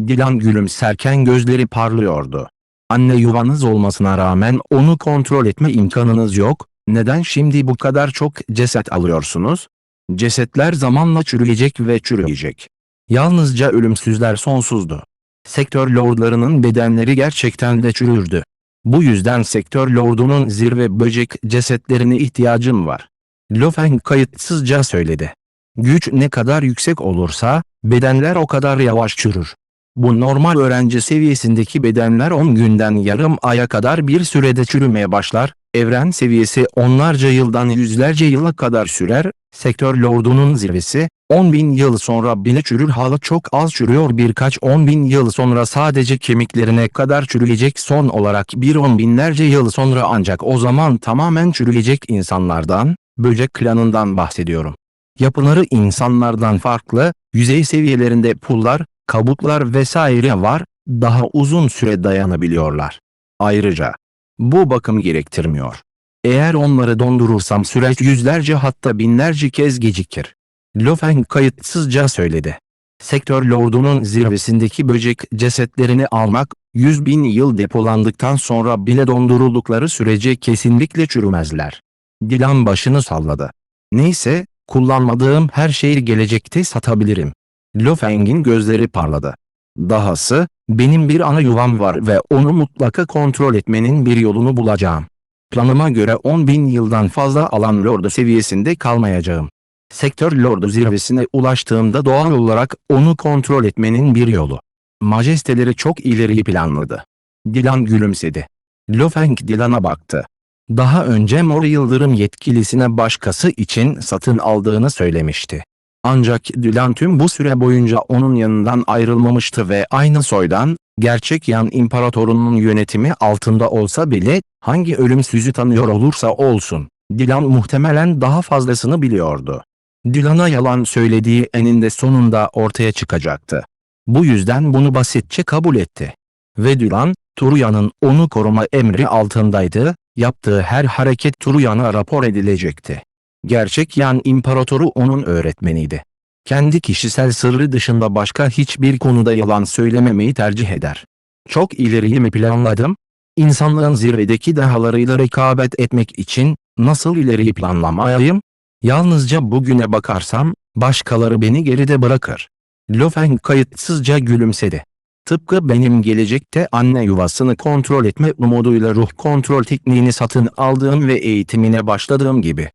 Dilan gülümserken gözleri parlıyordu. Anne yuvanız olmasına rağmen onu kontrol etme imkanınız yok, neden şimdi bu kadar çok ceset alıyorsunuz? Cesetler zamanla çürüyecek ve çürüyecek. Yalnızca ölümsüzler sonsuzdu. Sektör lordlarının bedenleri gerçekten de çürürdü. Bu yüzden sektör lordunun zirve böcek cesetlerine ihtiyacım var. Lo Feng kayıtsızca söyledi. Güç ne kadar yüksek olursa, bedenler o kadar yavaş çürür. Bu normal öğrenci seviyesindeki bedenler 10 günden yarım aya kadar bir sürede çürümeye başlar, evren seviyesi onlarca yıldan yüzlerce yıla kadar sürer, sektör lordunun zirvesi, 10.000 yıl sonra bile çürür hala çok az çürüyor birkaç 10.000 yıl sonra sadece kemiklerine kadar çürüyecek son olarak bir 10.000'lerce yıl sonra ancak o zaman tamamen çürüyecek insanlardan, böcek klanından bahsediyorum. Yapıları insanlardan farklı, yüzey seviyelerinde pullar, kabuklar vesaire var, daha uzun süre dayanabiliyorlar. Ayrıca, bu bakım gerektirmiyor. Eğer onları dondurursam süreç yüzlerce hatta binlerce kez gecikir. Lo Feng kayıtsızca söyledi. Sektör lordunun zirvesindeki böcek cesetlerini almak, 100.000 yıl depolandıktan sonra bile donduruldukları sürece kesinlikle çürümezler. Dilan başını salladı. Neyse, kullanmadığım her şeyi gelecekte satabilirim. Lo Feng'in gözleri parladı. Dahası, benim bir ana yuvam var ve onu mutlaka kontrol etmenin bir yolunu bulacağım. Planıma göre 10.000 yıldan fazla alan lordu seviyesinde kalmayacağım. Sektör lordu zirvesine ulaştığımda doğal olarak onu kontrol etmenin bir yolu. Majesteleri çok ileri planladı. Dilan gülümsedi. Lo Feng Dilan'a baktı. Daha önce Mor Yıldırım yetkilisine başkası için satın aldığını söylemişti. Ancak Dilan tüm bu süre boyunca onun yanından ayrılmamıştı ve aynı soydan, gerçek Yan İmparatorunun yönetimi altında olsa bile, hangi ölümsüzü tanıyor olursa olsun, Dilan muhtemelen daha fazlasını biliyordu. Dilan'a yalan söylediği eninde sonunda ortaya çıkacaktı. Bu yüzden bunu basitçe kabul etti. Ve Dilan, Turuyan'ın onu koruma emri altındaydı, yaptığı her hareket Turuyan'a rapor edilecekti. Gerçek Yan İmparatoru onun öğretmeniydi. Kendi kişisel sırrı dışında başka hiçbir konuda yalan söylememeyi tercih eder. Çok ileriyi mi planladım? İnsanlığın zirvedeki dehalarıyla rekabet etmek için nasıl ileriyi planlamayayım? Yalnızca bugüne bakarsam, başkaları beni geride bırakır. Lo Feng kayıtsızca gülümsedi. Tıpkı benim gelecekte anne yuvasını kontrol etme umuduyla ruh kontrol tekniğini satın aldığım ve eğitimine başladığım gibi.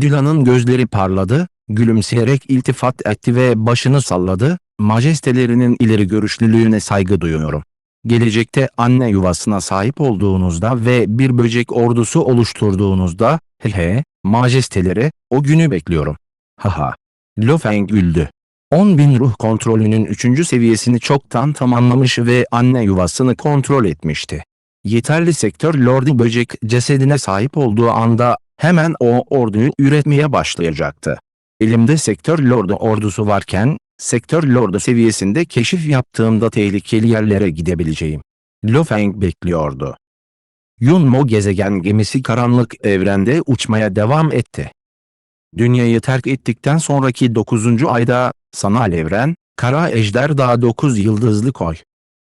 Dilan'ın gözleri parladı, gülümseyerek iltifat etti ve başını salladı, majestelerinin ileri görüşlülüğüne saygı duyuyorum. Gelecekte anne yuvasına sahip olduğunuzda ve bir böcek ordusu oluşturduğunuzda, majesteleri, o günü bekliyorum. Haha. Lo Feng güldü. 10.000 ruh kontrolünün 3. seviyesini çoktan tamamlamış ve anne yuvasını kontrol etmişti. Yeterli sektör lordu böcek cesedine sahip olduğu anda, hemen o orduyu üretmeye başlayacaktı. Elimde sektör lordu ordusu varken, sektör lordu seviyesinde keşif yaptığımda tehlikeli yerlere gidebileceğim. Lo Feng bekliyordu. Yunmo gezegen gemisi karanlık evrende uçmaya devam etti. Dünyayı terk ettikten sonraki 9. ayda, sanal evren, Kara Ejder Dağı 9 yıldızlı koy.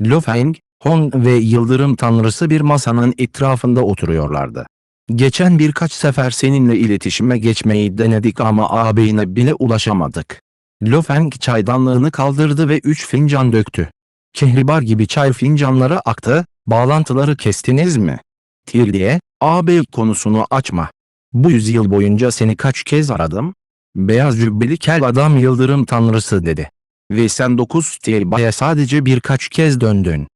Lo Feng, Hong ve Yıldırım Tanrısı bir masanın etrafında oturuyorlardı. Geçen birkaç sefer seninle iletişime geçmeyi denedik ama ağabeyine bile ulaşamadık. Lo Feng çaydanlığını kaldırdı ve 3 fincan döktü. Kehribar gibi çay fincanlara aktı. Bağlantıları kestiniz mi? Tirdiye, ağabey konusunu açma. Bu yüzyıl boyunca seni kaç kez aradım? Beyaz cübbeli kel adam Yıldırım Tanrısı dedi. Ve sen 9 Tirba'ya sadece birkaç kez döndün.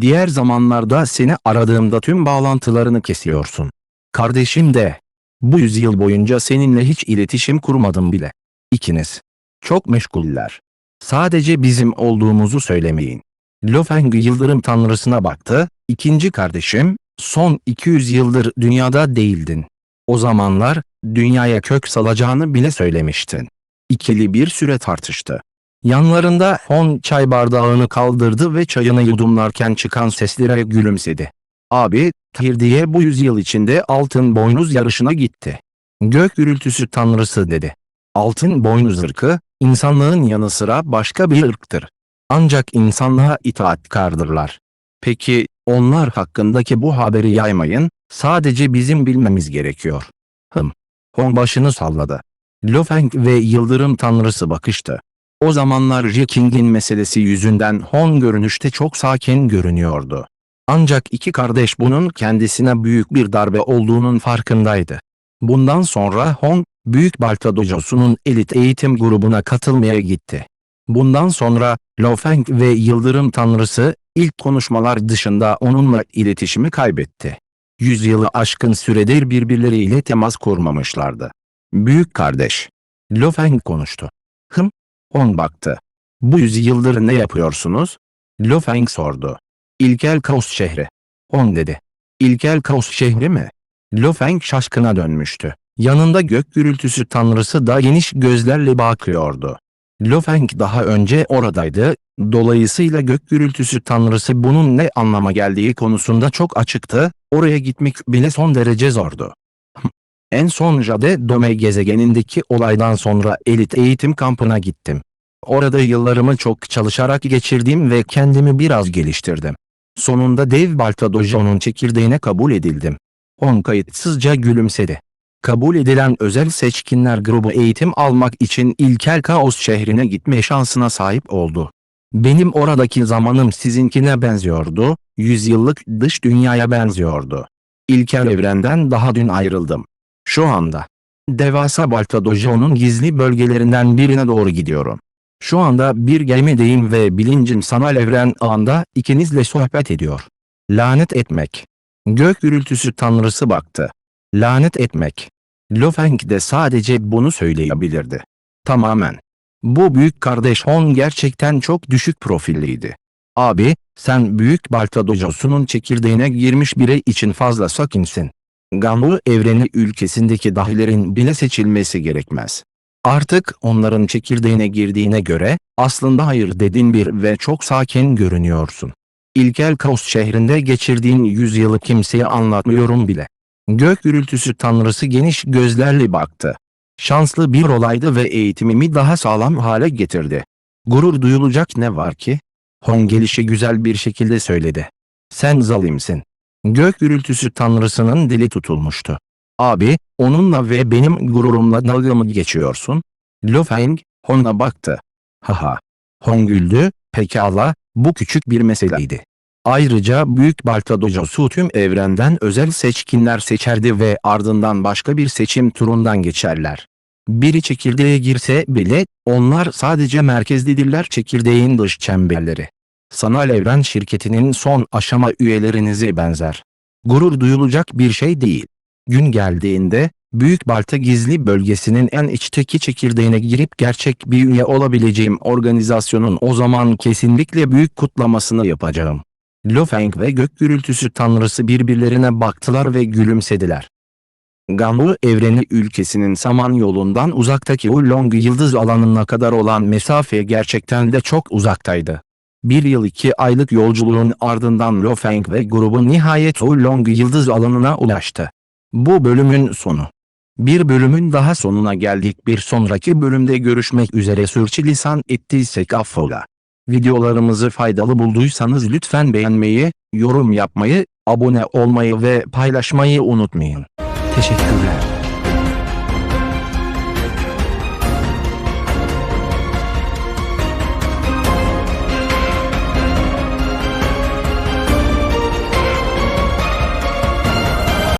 Diğer zamanlarda seni aradığımda tüm bağlantılarını kesiyorsun. Kardeşim de. Bu yüzyıl boyunca seninle hiç iletişim kurmadım bile. İkiniz. Çok meşguller. Sadece bizim olduğumuzu söylemeyin. Lo Feng Yıldırım Tanrısına baktı. İkinci kardeşim, son 200 yıldır dünyada değildin. O zamanlar, dünyaya kök salacağını bile söylemiştin. İkili bir süre tartıştı. Yanlarında Hon çay bardağını kaldırdı ve çayını yudumlarken çıkan seslere gülümsedi. Abi, Tirdiye bu yüzyıl içinde altın boynuz yarışına gitti. Gök gürültüsü tanrısı dedi. Altın boynuz ırkı, insanlığın yanı sıra başka bir ırktır. Ancak insanlığa itaatkardırlar. Peki, onlar hakkındaki bu haberi yaymayın, sadece bizim bilmemiz gerekiyor. Hong başını salladı. Lo Feng ve Yıldırım Tanrısı bakıştı. O zamanlar Ji Qing'in meselesi yüzünden Hong görünüşte çok sakin görünüyordu. Ancak iki kardeş bunun kendisine büyük bir darbe olduğunun farkındaydı. Bundan sonra Hong, Büyük Balta Dojosu'nun elit eğitim grubuna katılmaya gitti. Bundan sonra Lo Feng ve Yıldırım Tanrısı ilk konuşmalar dışında onunla iletişimi kaybetti. 100 yılı aşkın süredir birbirleriyle temas kurmamışlardı. Büyük kardeş. Lo Feng konuştu. Hong baktı. Bu 100 yıldır ne yapıyorsunuz? Lo Feng sordu. İlkel Kaos şehri. Hong dedi. İlkel Kaos şehri mi? Lo Feng şaşkına dönmüştü. Yanında gök gürültüsü tanrısı da geniş gözlerle bakıyordu. Lo Feng daha önce oradaydı, dolayısıyla gök gürültüsü tanrısı bunun ne anlama geldiği konusunda çok açıktı, oraya gitmek bile son derece zordu. En son Jade Dome gezegenindeki olaydan sonra elit eğitim kampına gittim. Orada yıllarımı çok çalışarak geçirdim ve kendimi biraz geliştirdim. Sonunda Dev Balta Dojo'nun çekirdeğine kabul edildim. Hong kayıtsızca gülümsedi. Kabul edilen özel seçkinler grubu eğitim almak için İlkel Kaos şehrine gitme şansına sahip oldu. Benim oradaki zamanım sizinkine benziyordu, 100 yıllık dış dünyaya benziyordu. İlkel evrenden daha dün ayrıldım. Şu anda, devasa Balta Dojo'nun gizli bölgelerinden birine doğru gidiyorum. Şu anda bir gemideyim ve bilincim sanal evren ağında ikinizle sohbet ediyor. Lanet etmek. Gök gürültüsü tanrısı baktı. Lanet etmek. Lo Feng de sadece bunu söyleyebilirdi. Tamamen. Bu büyük kardeş Hon gerçekten çok düşük profilliydi. Abi, sen Büyük Balta Dojosu'nun çekirdeğine girmiş biri için fazla sakinsin. Ganwu evreni ülkesindeki dahilerin bile seçilmesi gerekmez. Artık onların çekirdeğine girdiğine göre, aslında hayır dedin bir ve çok sakin görünüyorsun. İlkel Kaos şehrinde geçirdiğin 100 yılı kimseye anlatmıyorum bile. Gök gürültüsü tanrısı geniş gözlerle baktı. Şanslı bir olaydı ve eğitimimi daha sağlam hale getirdi. Gurur duyulacak ne var ki? Hong gelişi güzel bir şekilde söyledi. Sen zalimsin. Gök gürültüsü tanrısının dili tutulmuştu. Abi, onunla ve benim gururumla dalga mı geçiyorsun? Lo Feng, Hong'a baktı. Haha. Hong güldü, pekala, bu küçük bir meseleydi. Ayrıca Büyük Balta Dojosu tüm evrenden özel seçkinler seçerdi ve ardından başka bir seçim turundan geçerler. Biri çekirdeğe girse bile, onlar sadece merkezdedirler çekirdeğin dış çemberleri. Sanal Evren şirketinin son aşama üyelerinize benzer. Gurur duyulacak bir şey değil. Gün geldiğinde, Büyük Balta gizli bölgesinin en içteki çekirdeğine girip gerçek bir üye olabileceğim organizasyonun o zaman kesinlikle büyük kutlamasını yapacağım. Lo Feng ve gök gürültüsü tanrısı birbirlerine baktılar ve gülümsediler. Ganwu evreni ülkesinin Samanyolu'ndan uzaktaki Ulong yıldız alanına kadar olan mesafe gerçekten de çok uzaktaydı. Bir yıl 2 aylık yolculuğun ardından Lo Feng ve grubu nihayet Oolong yıldız alanına ulaştı. Bu bölümün sonu. Bir bölümün daha sonuna geldik. Bir sonraki bölümde görüşmek üzere. Sürçülisan ettiysek affola. Videolarımızı faydalı bulduysanız lütfen beğenmeyi, yorum yapmayı, abone olmayı ve paylaşmayı unutmayın. Teşekkürler.